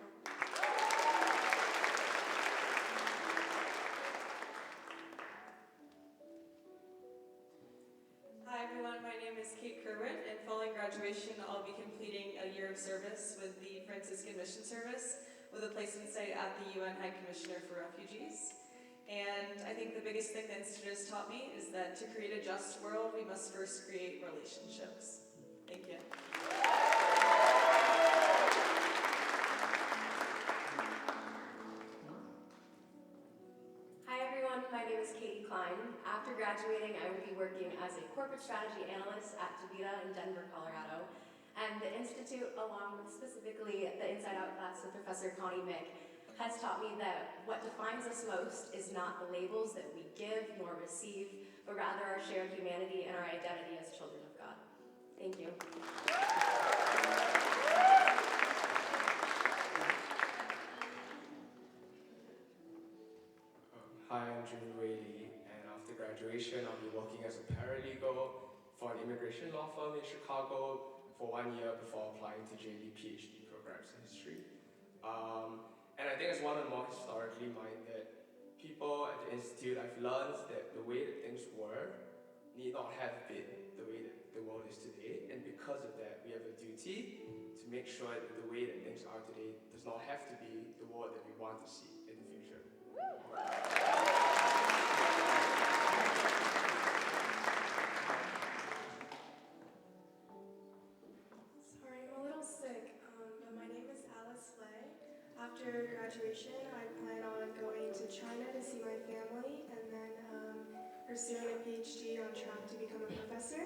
Hi everyone, my name is Kate Kerwin, and following graduation I'll be completing a year of service with the Franciscan Mission Service with a placement site at the UN High Commissioner for Refugees. And I think the biggest thing the Institute has taught me is that to create a just world, we must first create relationships. Thank you. Hi everyone, my name is Katie Klein. After graduating, I will be working as a corporate strategy analyst at DaVita in Denver, Colorado. And the Institute, along with specifically the Inside Out class with Professor Connie Mick, has taught me that what defines us most is not the labels that we give nor receive, but rather our shared humanity and our identity as children of God. Thank you. Hi, I'm Jimmy Whaley, and after graduation, I'll be working as a paralegal for an immigration law firm in Chicago for 1 year before applying to JD PhD programs in history. And I think as one of the more historically minded people at the Institute, I've learned that the way that things were need not have been the way that the world is today. And because of that, we have a duty to make sure that the way that things are today does not have to be the world that we want to see in the future. Sorry, I'm a little sick, but my name is Alice Lay. After graduation, I plan on going to China to see my family and then pursuing a PhD on track to become a professor.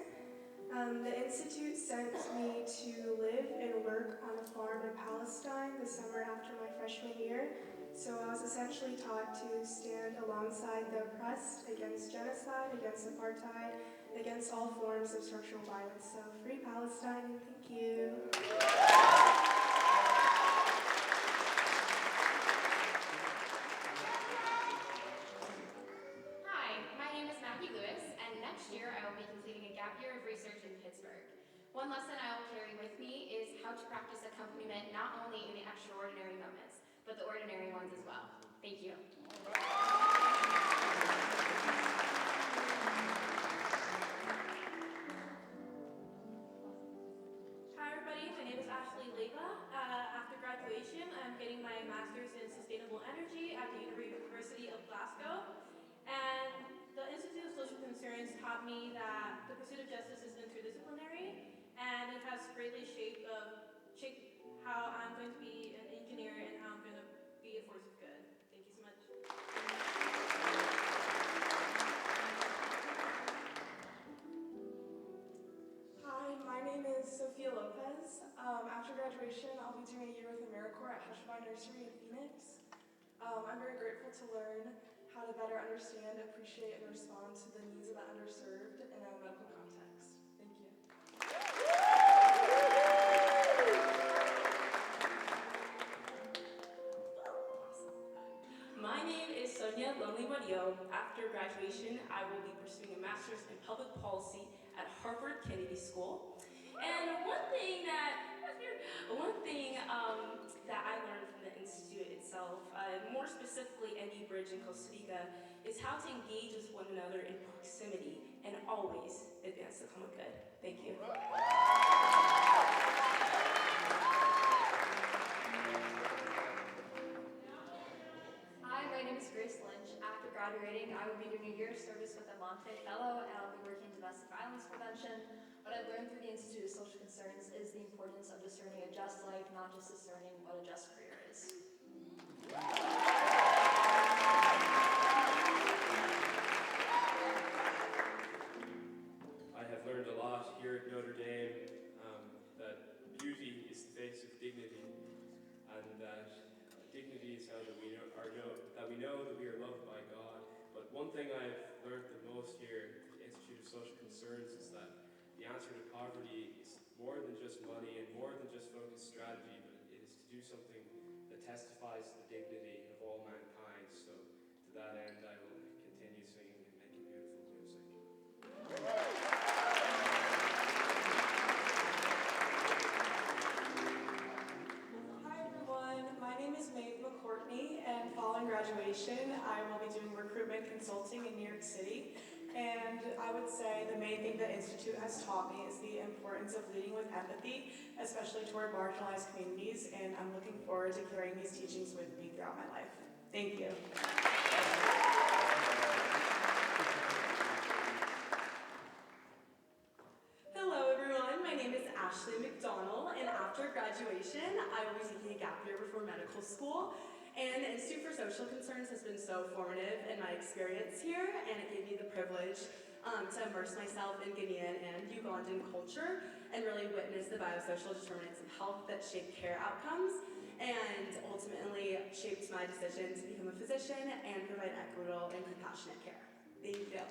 The Institute sent me to live and work on a farm in Palestine the summer after my freshman year. So I was essentially taught to stand alongside the oppressed against genocide, against apartheid, against all forms of structural violence. So free Palestine, and thank you. love to practice accompaniment not only in the extraordinary moments, but the ordinary ones as well. Thank you. Hi everybody, my name is Ashley Leva. After graduation, I'm getting my master's in sustainable energy at the University of Glasgow. And the Institute of Social Concerns taught me that the pursuit of justice is interdisciplinary, and it has greatly shaped how I'm going to be an engineer and how I'm going to be a force of good. Thank you so much. Hi, my name is Sophia Lopez. After graduation, I'll be doing a year with AmeriCorps at Hushabye Nursery in Phoenix. I'm very grateful to learn how to better understand, appreciate, and respond to the needs of the underserved in a medical context. Thank you. My name is Sonia Lonely Murillo. After graduation, I will be pursuing a master's in public policy at Harvard Kennedy School. And one thing that I learned from the Institute itself, more specifically ND Bridge in Costa Rica, is how to engage with one another in proximity and always advance the common good. Thank you. Hi, my name is Grace Lynch. After graduating, I will be doing a year of service with a Monte Fellow, and I'll be working in domestic violence prevention. What I've learned through the Institute of Social Concerns is the importance of discerning a just life, not just discerning what a just career is. I have learned a lot here at Notre Dame, that beauty is the face of dignity, and that dignity is how that we know that we are loved by God. But one thing I've learned the most here at the Institute of Social Concerns is that the answer to poverty is more than just money and more than just focused strategy, but it is to do something that testifies to the dignity of all mankind. So to that end, I will continue singing and making beautiful music. Hi everyone, my name is Maeve McCourtney, and following graduation, I will be doing recruitment consulting in New York City. And I would say the main thing the Institute has taught me is the importance of leading with empathy, especially toward marginalized communities, and I'm looking forward to carrying these teachings with me throughout my life. Thank you. Hello everyone, my name is Ashley McDonald, and after graduation, I will be taking a gap year before medical school. And the Institute for Social Concerns has been so formative in my experience here, and it gave me the privilege to immerse myself in Guinean and Ugandan culture and really witness the biosocial determinants of health that shape care outcomes and ultimately shaped my decision to become a physician and provide equitable and compassionate care. Thank you.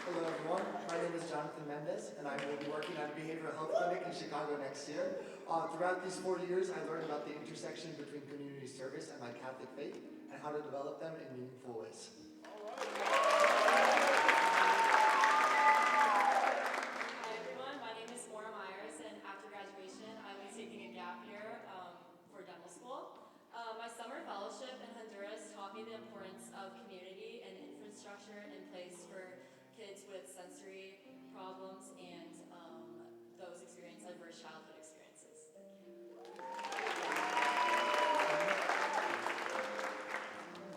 Hello everyone, my name is Jonathan Mendez and I will be working at a behavioral health clinic in Chicago next year. Throughout these 4 years, I learned about the intersection between community service and my Catholic faith and how to develop them in meaningful ways. Hi everyone, my name is Maura Myers, and after graduation, I will be taking a gap year for dental school. My summer fellowship in Honduras taught me the importance of community and infrastructure in place for kids with sensory problems and those experience adverse childhood experiences.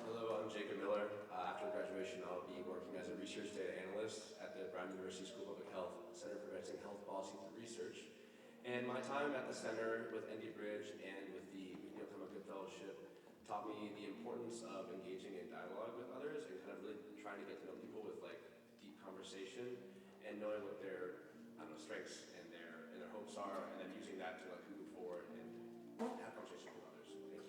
Hello, I'm Jacob Miller. After graduation, I'll be working as a research data analyst at the Brown University School of Public Health Center for Advancing Health Policy through Research. And my time at the center with ND Bridge and with the McNeil Common Good Fellowship taught me the importance of engaging in dialogue with others and kind of really trying to get to know people with like deep conversation and knowing what their strengths and their hopes are, and then using that to like move forward and have conversations with others. Thank you.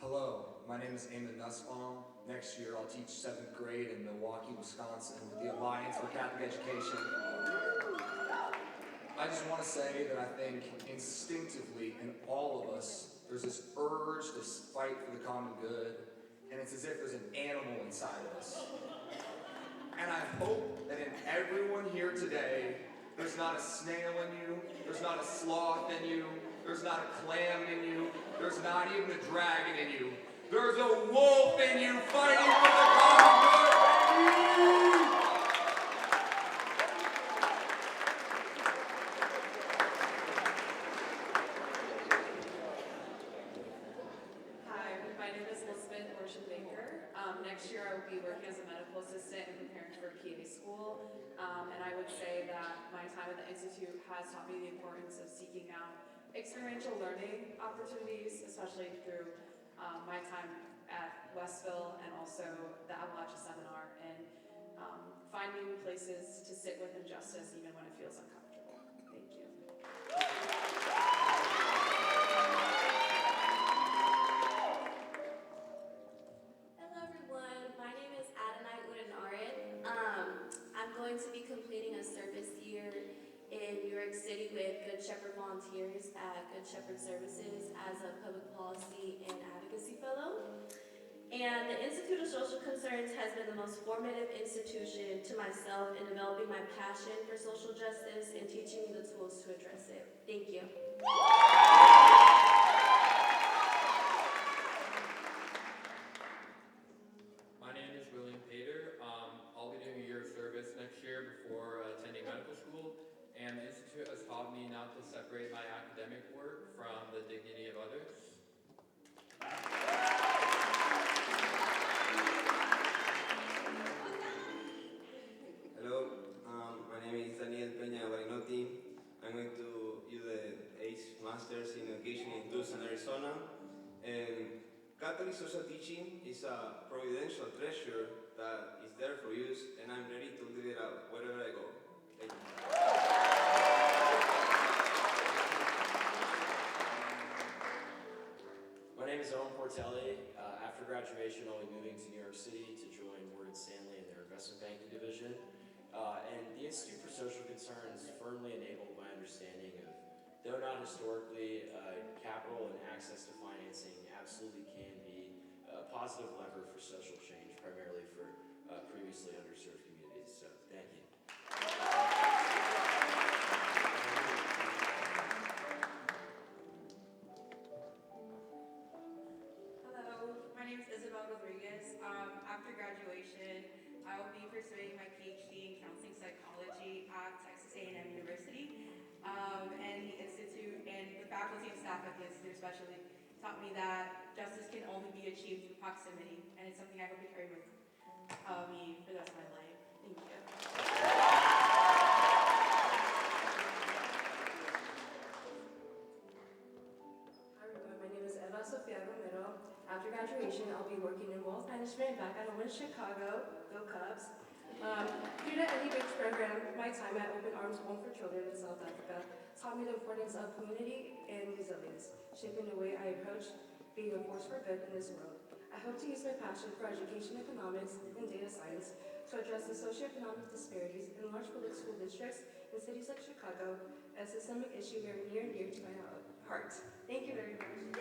Hello, my name is Eamon Nussbaum. Next year I'll teach 7th grade in Milwaukee, Wisconsin with the Alliance for Catholic Education. I just want to say that I think instinctively in all of us there's this urge to fight for the common good, and it's as if there's an animal inside of us. And I hope that in everyone here today, there's not a snail in you, there's not a sloth in you, there's not a clam in you, there's not even a dragon in you. There's a wolf in you fighting for the common good, baby! Hi, my name is Elizabeth Orchard-Baker. Next year I will be working as a medical assistant and preparing for PA school. And I would say that my time at the Institute has taught me the importance of seeking out experiential learning opportunities, especially through my time at Westville and also the Appalachia Seminar, and finding places to sit with injustice even when it feels uncomfortable. Thank you. Hello everyone, my name is Adonai Udanarid. I'm going to be completing a service year in New York City with Good Shepherd Volunteers at Good Shepherd Services as a public policy and advocacy fellow. And the Institute of Social Concerns has been the most formative institution to myself in developing my passion for social justice and teaching me the tools to address it. Thank you. My name is William Pater. I'll be doing a year of service next year before attending medical school, and the Institute has taught me not to separate my academic work from the dignity of others. Hello, my name is Daniel Peña Barinotti. I'm going to do the ACE Masters in Education in Tucson, Arizona. And Catholic social teaching is a providential treasure that is there for use, and I'm ready to live it out wherever I go. Thank you. My name is Owen Portelli. After graduation, I'll be moving to New York City to join Morgan Stanley in their investment banking division. And the Institute for Social Concerns firmly enabled my understanding of, though not historically, capital and access to financing absolutely can be a positive lever for social change, primarily for previously underserved communities. So, thank you. Hello, my name is Isabel Rodriguez. After graduation, I will be pursuing my PhD in counseling psychology at Texas A&M University. And the Institute and the faculty and staff at the Institute especially taught me that justice can only be achieved through proximity, and it's something I hope to carry with me for the rest of my life. Thank you. Hi everyone, my name is Eva Sofia Romero. After graduation, I'll be working in wealth management back at home in Chicago. Go Cubs. Through the Eddie Bridge program, my time at Open Arms Home for Children in South Africa taught me the importance of community and resilience, shaping the way I approach being a force for good in this world. I hope to use my passion for education economics and data science to address the socioeconomic disparities in large public school districts in cities like Chicago, a systemic issue very near and dear to my heart. Thank you very much.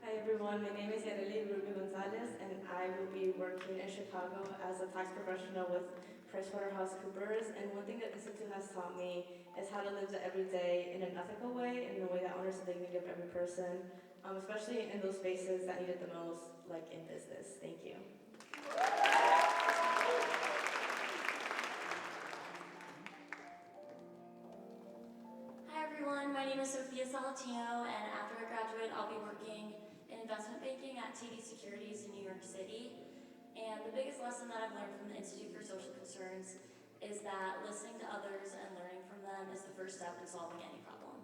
Hi everyone, my name is Yareli Rubio Gonzalez, and I will be working in Chicago as a tax professional with PricewaterhouseCoopers. And one thing that the Institute has taught me is how to live the everyday in an ethical way, in a way that honors the dignity of every person, especially in those spaces that need it the most, like in business. Thank you. Hi everyone, my name is Sophia Salatino, and after I graduate, I'll be working in investment banking at TD Securities in New York City. And the biggest lesson that I've learned from the Institute for Social Concerns is that listening to others and learning from them is the first step in solving any problem.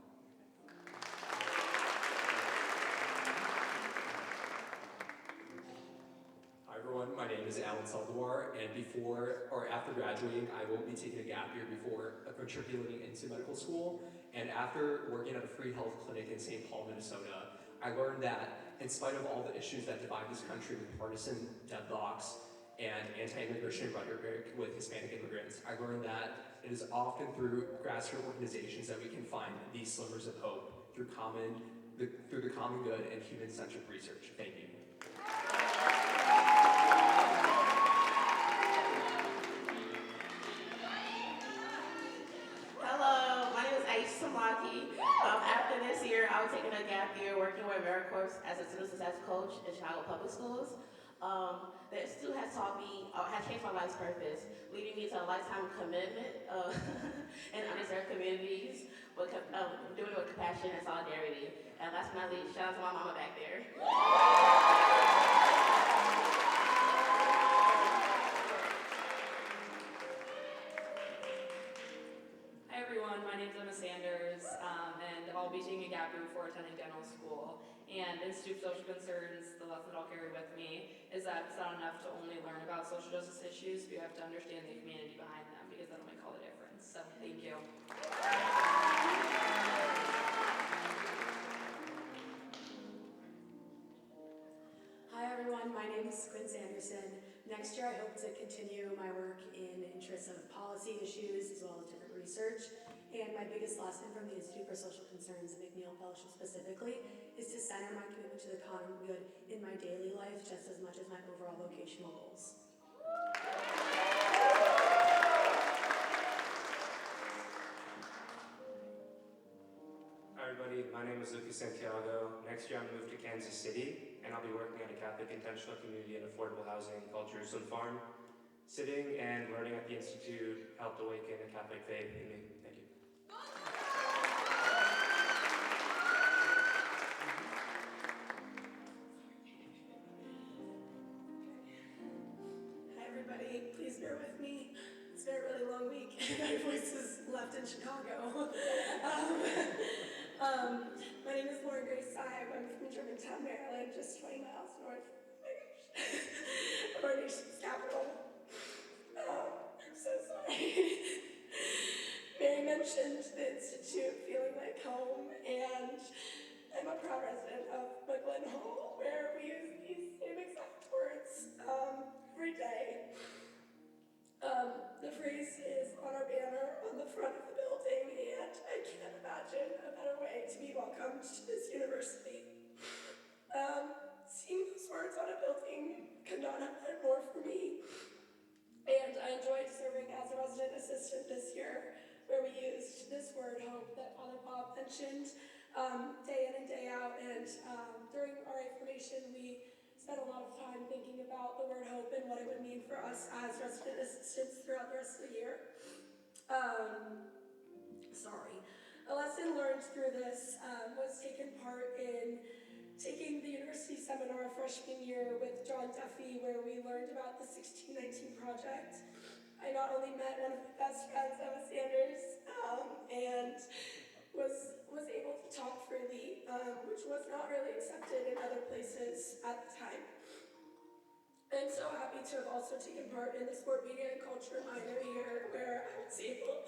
Hi everyone, my name is Alan Saldivar, and after graduating, I will be taking a gap year before matriculating into medical school. And after working at a free health clinic in St. Paul, Minnesota, I learned that in spite of all the issues that divide this country with partisan deadlocks, and anti-immigration rhetoric with Hispanic immigrants, I learned that it is often through grassroots organizations that we can find these slimmers of hope through the common good and human-centric research. Thank you. Hello, my name is Aisha Samaki. After this year, I'll be taking a gap year working with AmeriCorps as a student success coach in Chicago Public Schools. The institute has taught me, has changed my life's purpose, leading me to a lifetime commitment in underserved communities, doing it with compassion and solidarity. And last but not least, shout out to my mama back there. Hi everyone, my name is Emma Sanders, and I'll be taking a gap year before attending dental school. And Institute of Social Concerns, the lesson that I'll carry with me is that it's not enough to only learn about social justice issues, but you have to understand the humanity behind them because that'll make all the difference. So, thank you. Hi everyone, my name is Quinn Sanderson. Next year I hope to continue my work in interests of policy issues as well as different research. And my biggest lesson from the Institute for Social Concerns and McNeil Fellowship specifically is to center my commitment to the common good in my daily life just as much as my overall vocational goals. Hi everybody, my name is Lucas Santiago. Next year I'm moved to Kansas City, and I'll be working at a Catholic intentional community and affordable housing called Jerusalem Farm. Sitting and learning at the Institute helped awaken a Catholic faith in me. Thank you. Hi everybody, please bear with me. It's been a really long week and my voice is left in Chicago. My name is Lauren Grace Syme. I'm from Germantown, Maryland, just 20 miles north of our nation's capital. I'm so sorry. Mary mentioned the Institute feeling like home, and I'm a proud resident of McGlynn Hall, where we use these same exact words every day. The phrase is on our banner on the front of the building, and I can't imagine a better way to be welcomed to this university. Seeing those words on a building could not have done more for me. And I enjoyed serving as a resident assistant this year, where we used this word, hope, that Father Bob mentioned, day in and day out. And during our information, we spent a lot of time thinking about the word hope and what it would mean for us as resident assistants throughout the rest of the year. A lesson learned through this was taking part in taking the university seminar freshman year with John Duffy, where we learned about the 1619 project. I not only met one of my best friends, Emma Sanders, and was able to talk freely, which was not really accepted in other places at the time. I'm so happy to have also taken part in the sport media and culture minor here, where I was able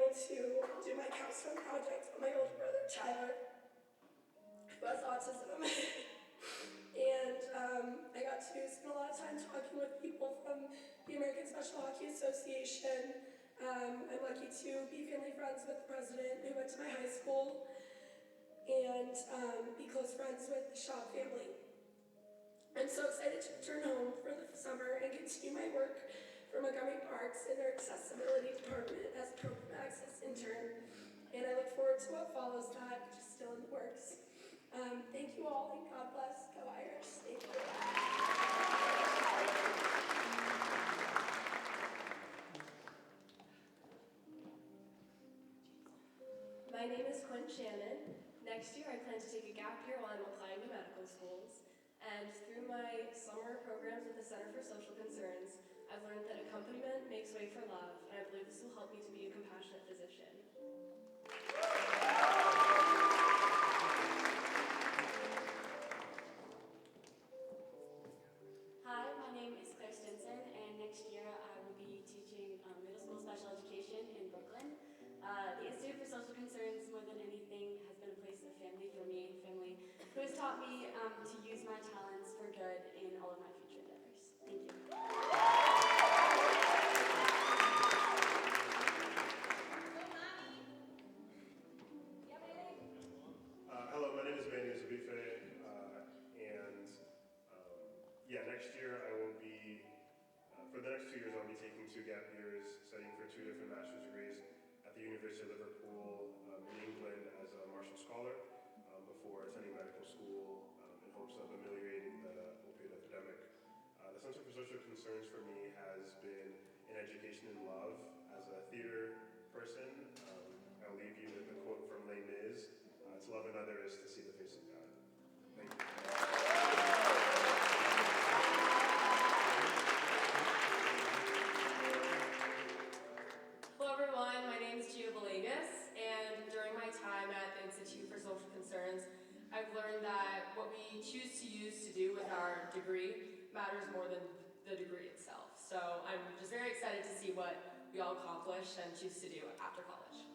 to do my capstone project on my older brother Tyler, who has autism. And I got to spend a lot of time talking with people from the American Special Hockey Association. I'm lucky to be family friends with the president who went to my high school, and be close friends with the Shaw family. I'm so excited to return home for the summer and continue my work for Montgomery Parks in their accessibility department as program access intern. And I look forward to what follows that, which is still in the works. Thank you all, and God bless. Go Irish. Thank you. My name is Quinn Shannon. Next year, I plan to take a gap year while I'm applying to medical schools. And through my summer programs with the Center for Social Concerns, I've learned that accompaniment makes way for love, and I believe this will help me to be a compassionate physician. Hi, my name is Claire Stinson, and next year I will be teaching middle school special education in Brooklyn. The Institute for Social Concerns, more than anything, has been a place of family for me, family who has taught me to use my talent good in all of my future endeavors. Thank you. Hello, my name is Manu Zabife, and yeah, next year I will be, for the next 2 years I'll be taking 2 gap years, studying for 2 different master's degrees at the University of Liverpool in England as a Marshall Scholar before attending medical school in hopes of ameliorating the opioid epidemic. The Center for Social Concerns for me has been in education and love. As a theater person, I'll leave you with a quote from Les Mis. To love another is to see the face of God. Thank you. Hello everyone, my name is Gio Villegas, and during my time at the Institute for Social Concerns, I've learned that what we choose to use to do with our degree matters more than the degree itself. So I'm just very excited to see what we all accomplish and choose to do after college.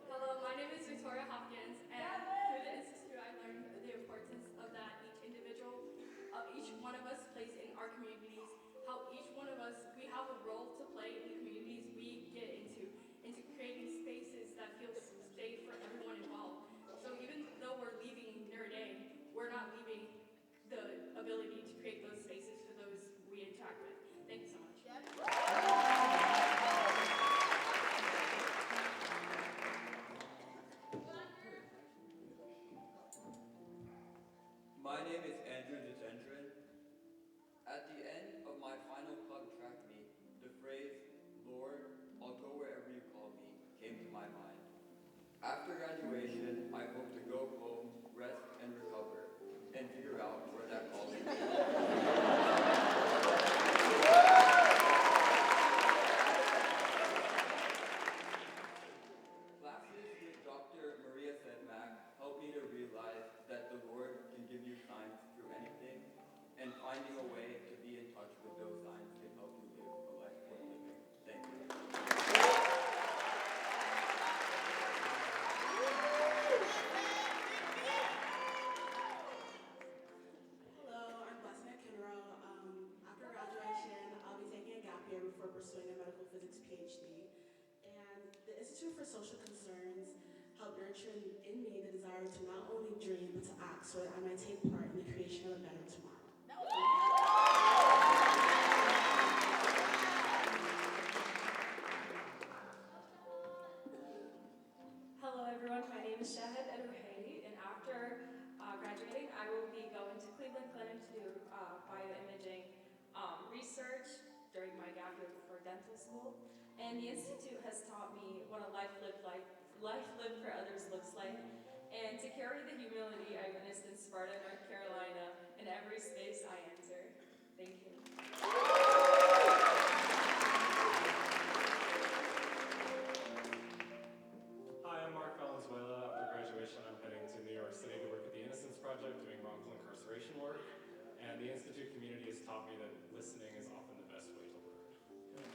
Hello, my name is Victoria Hopkins, and through the Institute I learned the importance of that each one of us plays in our communities, how each one of us, we have a role to play in the communities we get into creating spaces that feel safe for everyone involved. So even though we're leaving Notre Dame, we're not leaving the ability to create those spaces for those we interact with. Thank you so much. My name is Andrew Detendron. At the end of my final club track meet, the phrase, "Lord, I'll go wherever you call me," came to my mind. After graduation, I hope to go home, rest and recover, and figure out where that calls me. Classes with Dr. Maria Sedmak helped me to realize that the Lord can give you signs through anything, and finding a way to be in touch with those signs can help you live a life worth living. Thank you. Hello, I'm Blessing Kinrow. After graduation, I'll be taking a gap year before pursuing a medical physics PhD. And the Institute for Social Concerns helped nurture in me the desire to not only dream, but to act so that I might take part in the creation of a better tomorrow. Hello everyone, my name is Shahid Eruhei, and after graduating, I will be going to Cleveland Clinic to do bioimaging research during my gap year before dental school. And the Institute has taught me what a life lived for others looks like, and to carry the humility I witnessed in Sparta, North Carolina, in every space I enter. Thank you. Hi, I'm Mark Valenzuela. After graduation, I'm heading to New York City to work at the Innocence Project doing wrongful incarceration work. And the Institute community has taught me that listening is often the best way to learn.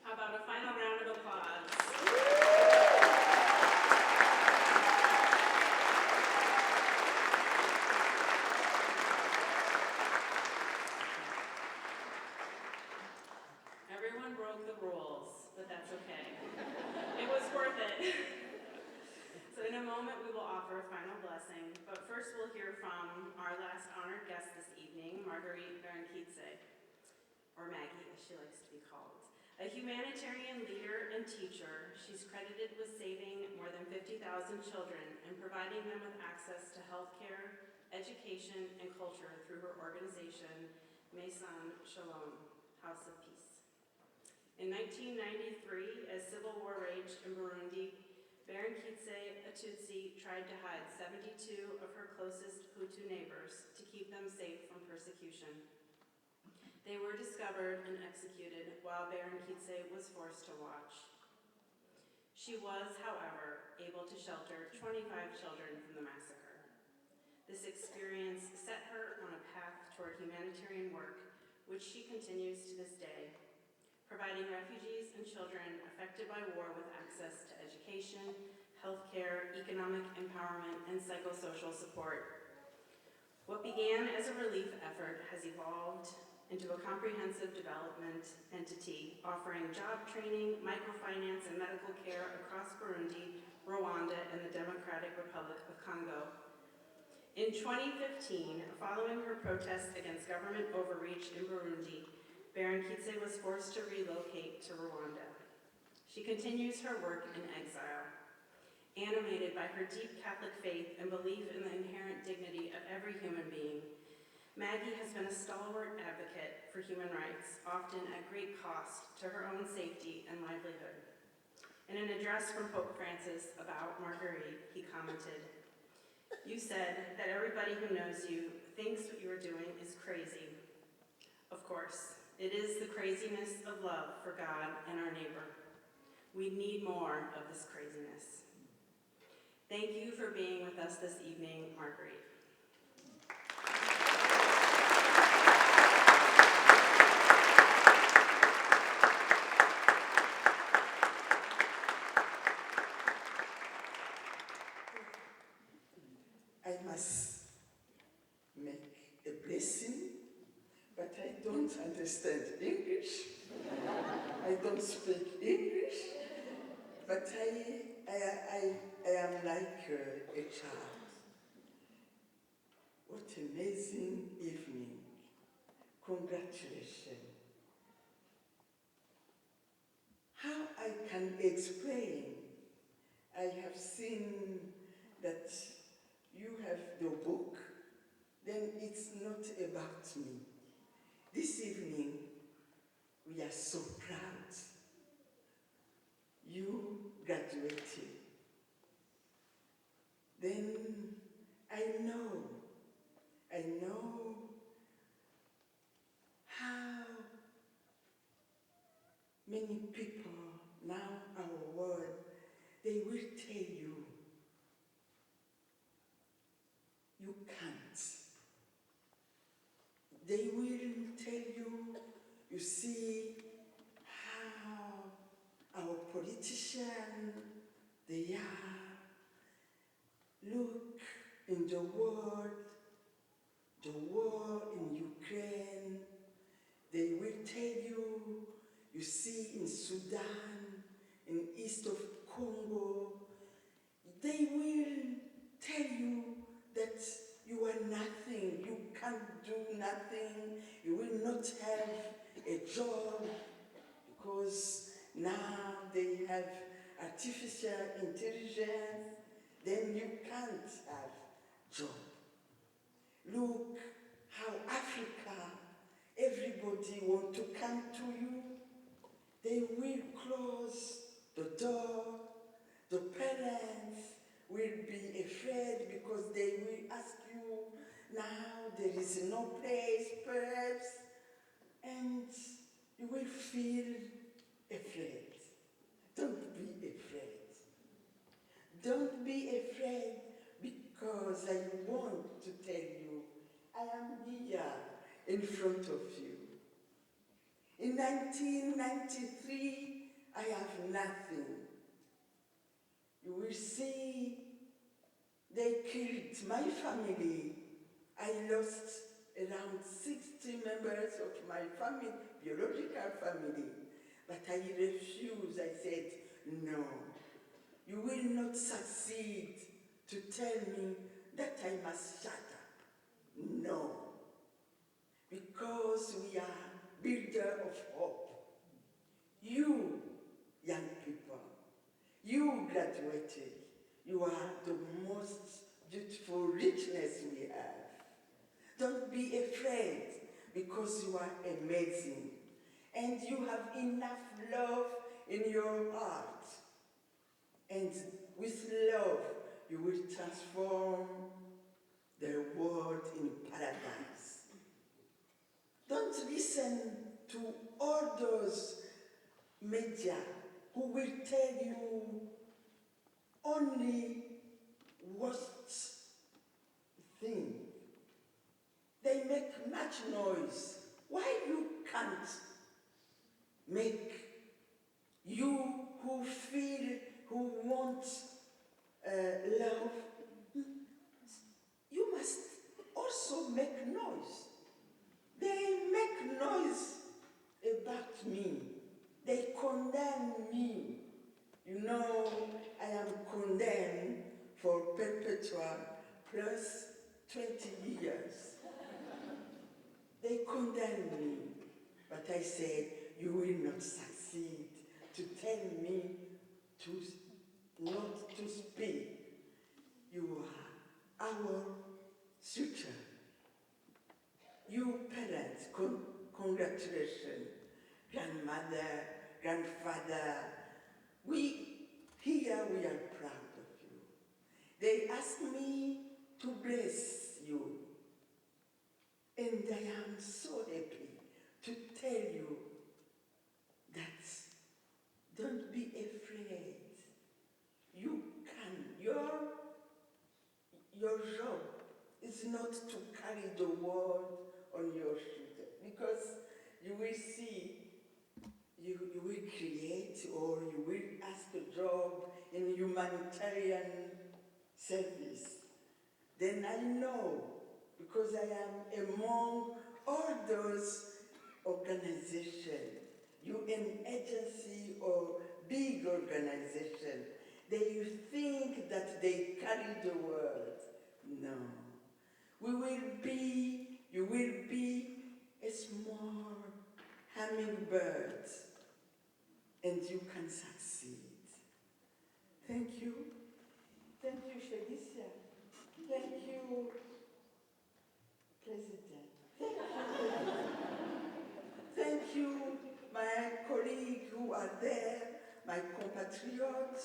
How about a final round of applause? Everyone broke the rules, but that's okay. It was worth it. So in a moment, we will offer a final blessing, but first we'll hear from our last honored guest this evening, Marguerite Berenkitze, or Maggie, as she likes to be called. A humanitarian leader and teacher, she's credited with saving more than 50,000 children and providing them with access to healthcare, education, and culture through her organization, Maison Shalom, House of Peace. In 1993, as civil war raged in Burundi, Berenkitze, a Tutsi, tried to hide 72 of her closest Hutu neighbors to keep them safe from persecution. They were discovered and executed while Berenkitze was forced to watch. She was, however, able to shelter 25 children from the massacre. This experience set her on a path toward humanitarian work, which she continues to this day, providing refugees and children affected by war with access to education, healthcare, economic empowerment, and psychosocial support. What began as a relief effort has evolved into a comprehensive development entity offering job training, microfinance, and medical care across Burundi, Rwanda, and the Democratic Republic of Congo. In 2015, following her protests against government overreach in Burundi, Berenkitse was forced to relocate to Rwanda. She continues her work in exile, animated by her deep Catholic faith and belief in the inherent dignity of every human being. Maggie has been a stalwart advocate for human rights, often at great cost to her own safety and livelihood. In an address from Pope Francis about Marguerite, he commented, "You said that everybody who knows you thinks what you are doing is crazy. Of course, it is the craziness of love for God and our neighbor. We need more of this craziness." Thank you for being with us this evening, Marguerite. I must make a blessing, but I don't understand English. I don't speak English, but I am like a child. What amazing evening. Congratulations. How I can explain, I have seen that you have the book, then it's not about me. This evening, we are so proud. You graduated. Then I know how many people now our world, they will tell you, you can't. They will tell you, you see how our politicians, they are. Look in the world, the war in Ukraine, they will tell you, you see in Sudan, in east of Congo, they will tell you that you are nothing, you can't do nothing, you will not have a job, because now they have artificial intelligence, then you can't have job. Look how Africa, everybody want to come to you. They will close the door. The parents will be afraid because they will ask you, now there is no place, perhaps, and you will feel afraid. Don't be afraid. Don't be afraid, because I want to tell you, I am here in front of you. In 1993, I have nothing. You will see, they killed my family. I lost around 60 members of my family, biological family. But I refused. I said, no, you will not succeed to tell me that I must shut up. No, because we are builder of hope. You, young people, you graduated. You are the most beautiful richness we have. Don't be afraid, because you are amazing. And you have enough love in your heart. And with love, you will transform the world in paradise. Don't listen to all those media who will tell you only worst thing. They make much noise. Why you can't make you who feel, who want love, you must also make noise. They make noise about me. They condemn me. You know, I am condemned for perpetual plus 20 years. They condemn me, but I said, you will not succeed to tell me to not to speak. You are our future. You parents, congratulations, grandmother, grandfather. We are proud of you. They asked me to bless you. And I am so happy to tell you that don't be afraid. You can. Your job is not to carry the world on your shoulders, because you will see, you will create or you will ask a job in humanitarian service. Then I know, because I am among all those organizations, UN agency or big organization, they think that they carry the world. No. You will be a small hummingbird, and you can succeed. Thank you. Thank you, Felicia. Thank you, President. Thank you, my colleagues who are there, my compatriots.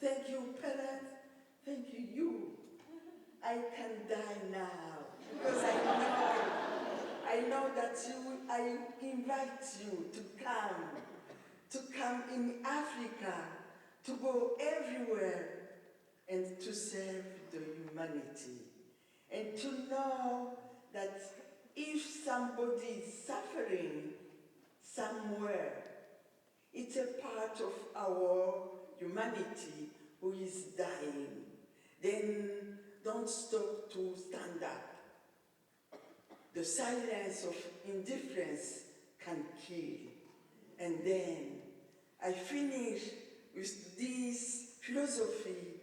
Thank you, parents. Thank you. I can die now, because I know that I invite you to come in Africa, to go everywhere, and to serve the humanity. And to know that if somebody is suffering somewhere, it's a part of our humanity who is dying. Then don't stop to stand up. The silence of indifference can kill. And then I finish with this philosophy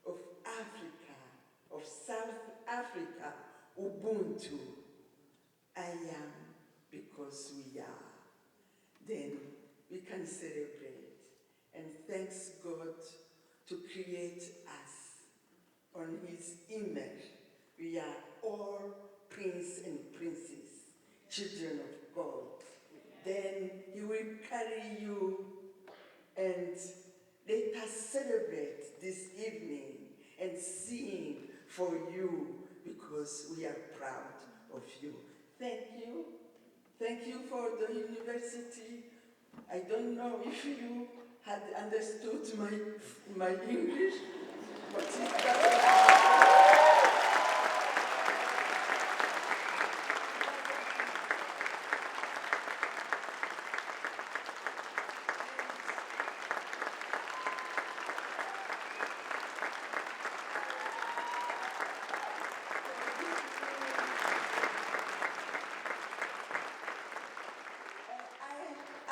of Africa, of South Africa, Ubuntu. I am because we are. Then we can celebrate. And thanks God to create us on his image. We are all prince and princess, children of God. Then he will carry you, and let us celebrate this evening and sing for you, because we are proud of you. Thank you. Thank you for the university. I don't know if you had understood my English, but it's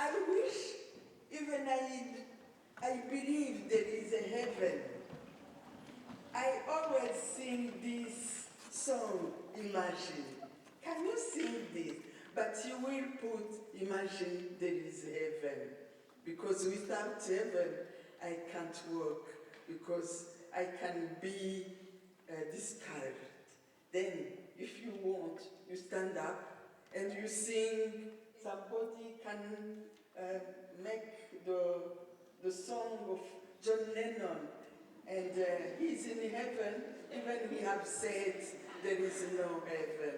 I wish, even I believe there is a heaven. I always sing this song, Imagine. Can you sing this? But you will put, imagine there is heaven. Because without heaven, I can't work. Because I can be discouraged. Then, if you want, you stand up and you sing. Somebody can make the song of John Lennon, and he's in heaven, even we have said there is no heaven.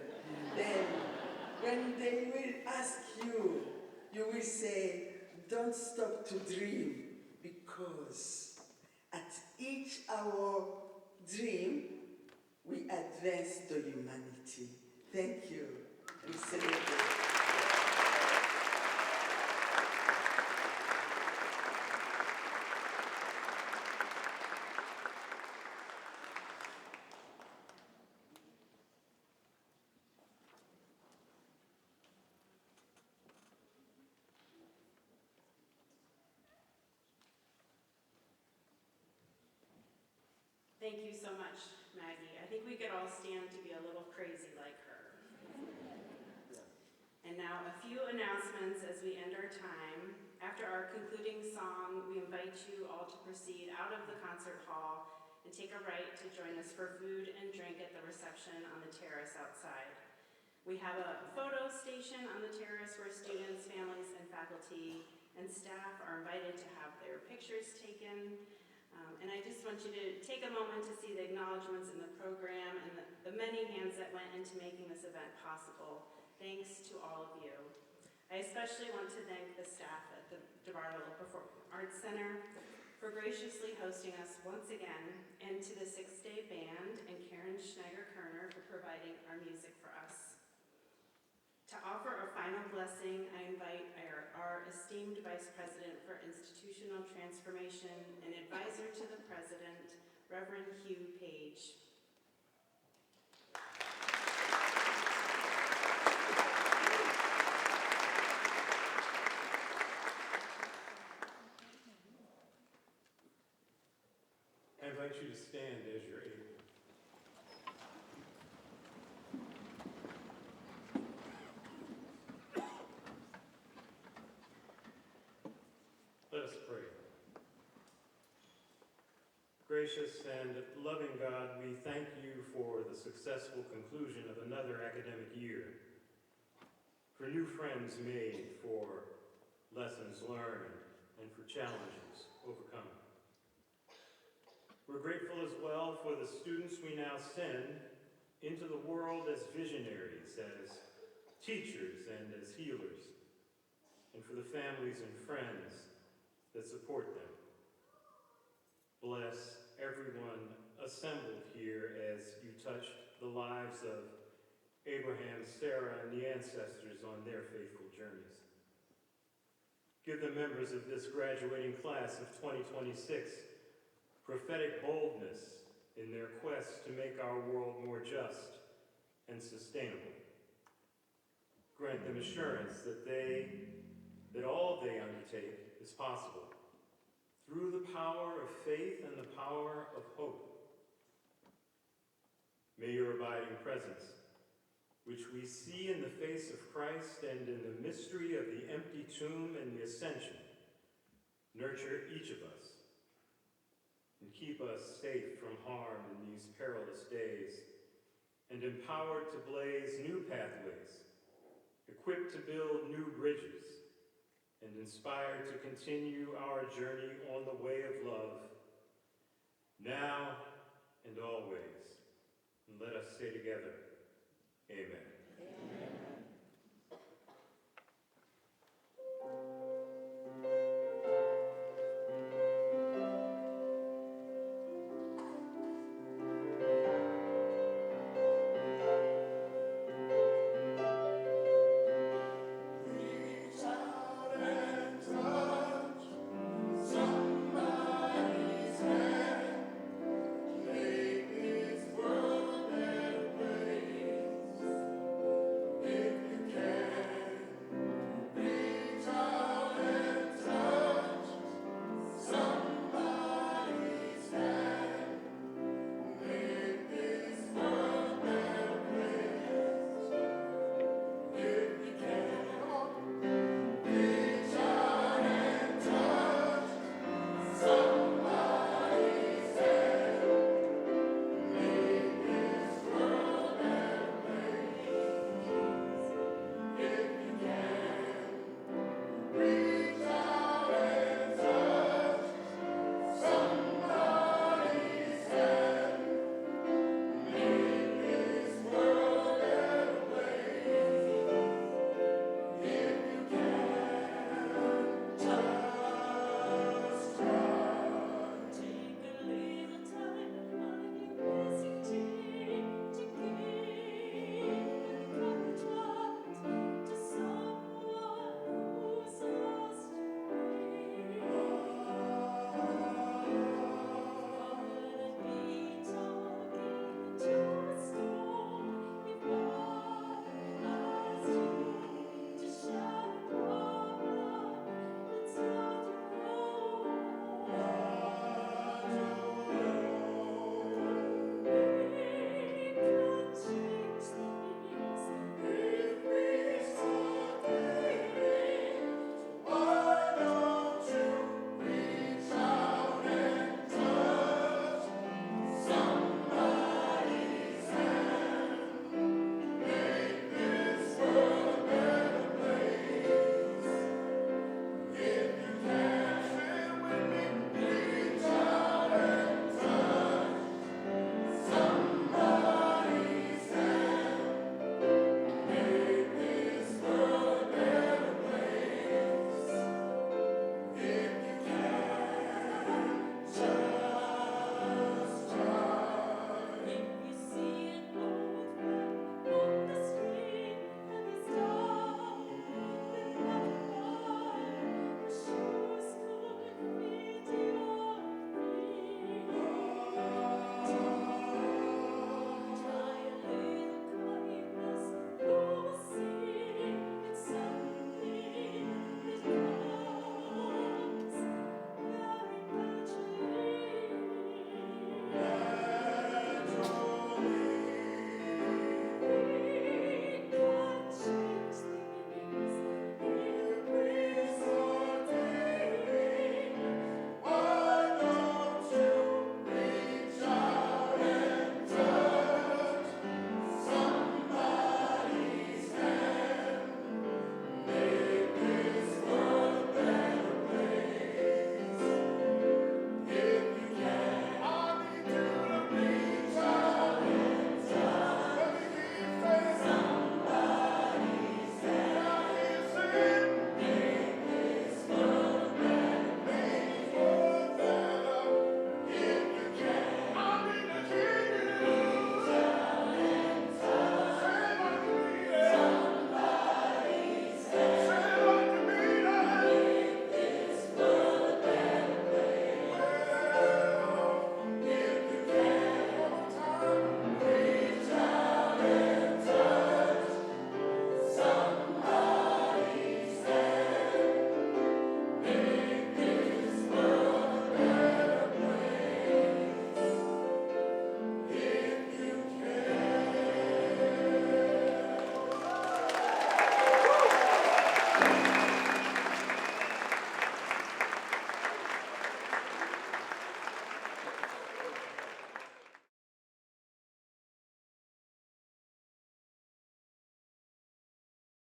Then, when they will ask you, you will say, don't stop to dream, because at each our dream, We advance the humanity. Thank you. We celebrate. Thank you so much, Maggie. I think we could all stand to be a little crazy like her. And now a few announcements as we end our time. After our concluding song, we invite you all to proceed out of the concert hall and take a right to join us for food and drink at the reception on the terrace outside. We have a photo station on the terrace where students, families, and faculty and staff are invited to have their pictures taken. And I just want you to take a moment to see the acknowledgements in the program and the many hands that went into making this event possible. Thanks to all of you. I especially want to thank the staff at the DeBartolo Performing Arts Center for graciously hosting us once again, and to the 6th-day band and Karen Schneider-Kerner for providing our music for us. To offer a final blessing, I invite our esteemed Vice President for Institutional Transformation and Advisor to the President, Reverend Hugh Page. I invite you to stand as you're able. Let us pray. Gracious and loving God, we thank you for the successful conclusion of another academic year, for new friends made, for lessons learned, and for challenges overcome. We're grateful as well for the students we now send into the world as visionaries, as teachers, and as healers, and for the families and friends that support them. Bless everyone assembled here as you touched the lives of Abraham, Sarah, and the ancestors on their faithful journeys. Give the members of this graduating class of 2026 prophetic boldness in their quest to make our world more just and sustainable. Grant them assurance that all they undertake is possible through the power of faith and the power of hope. May your abiding presence, which we see in the face of Christ and in the mystery of the empty tomb and the ascension, nurture each of us and keep us safe from harm in these perilous days, and empowered to blaze new pathways, equipped to build new bridges, and inspired to continue our journey on the way of love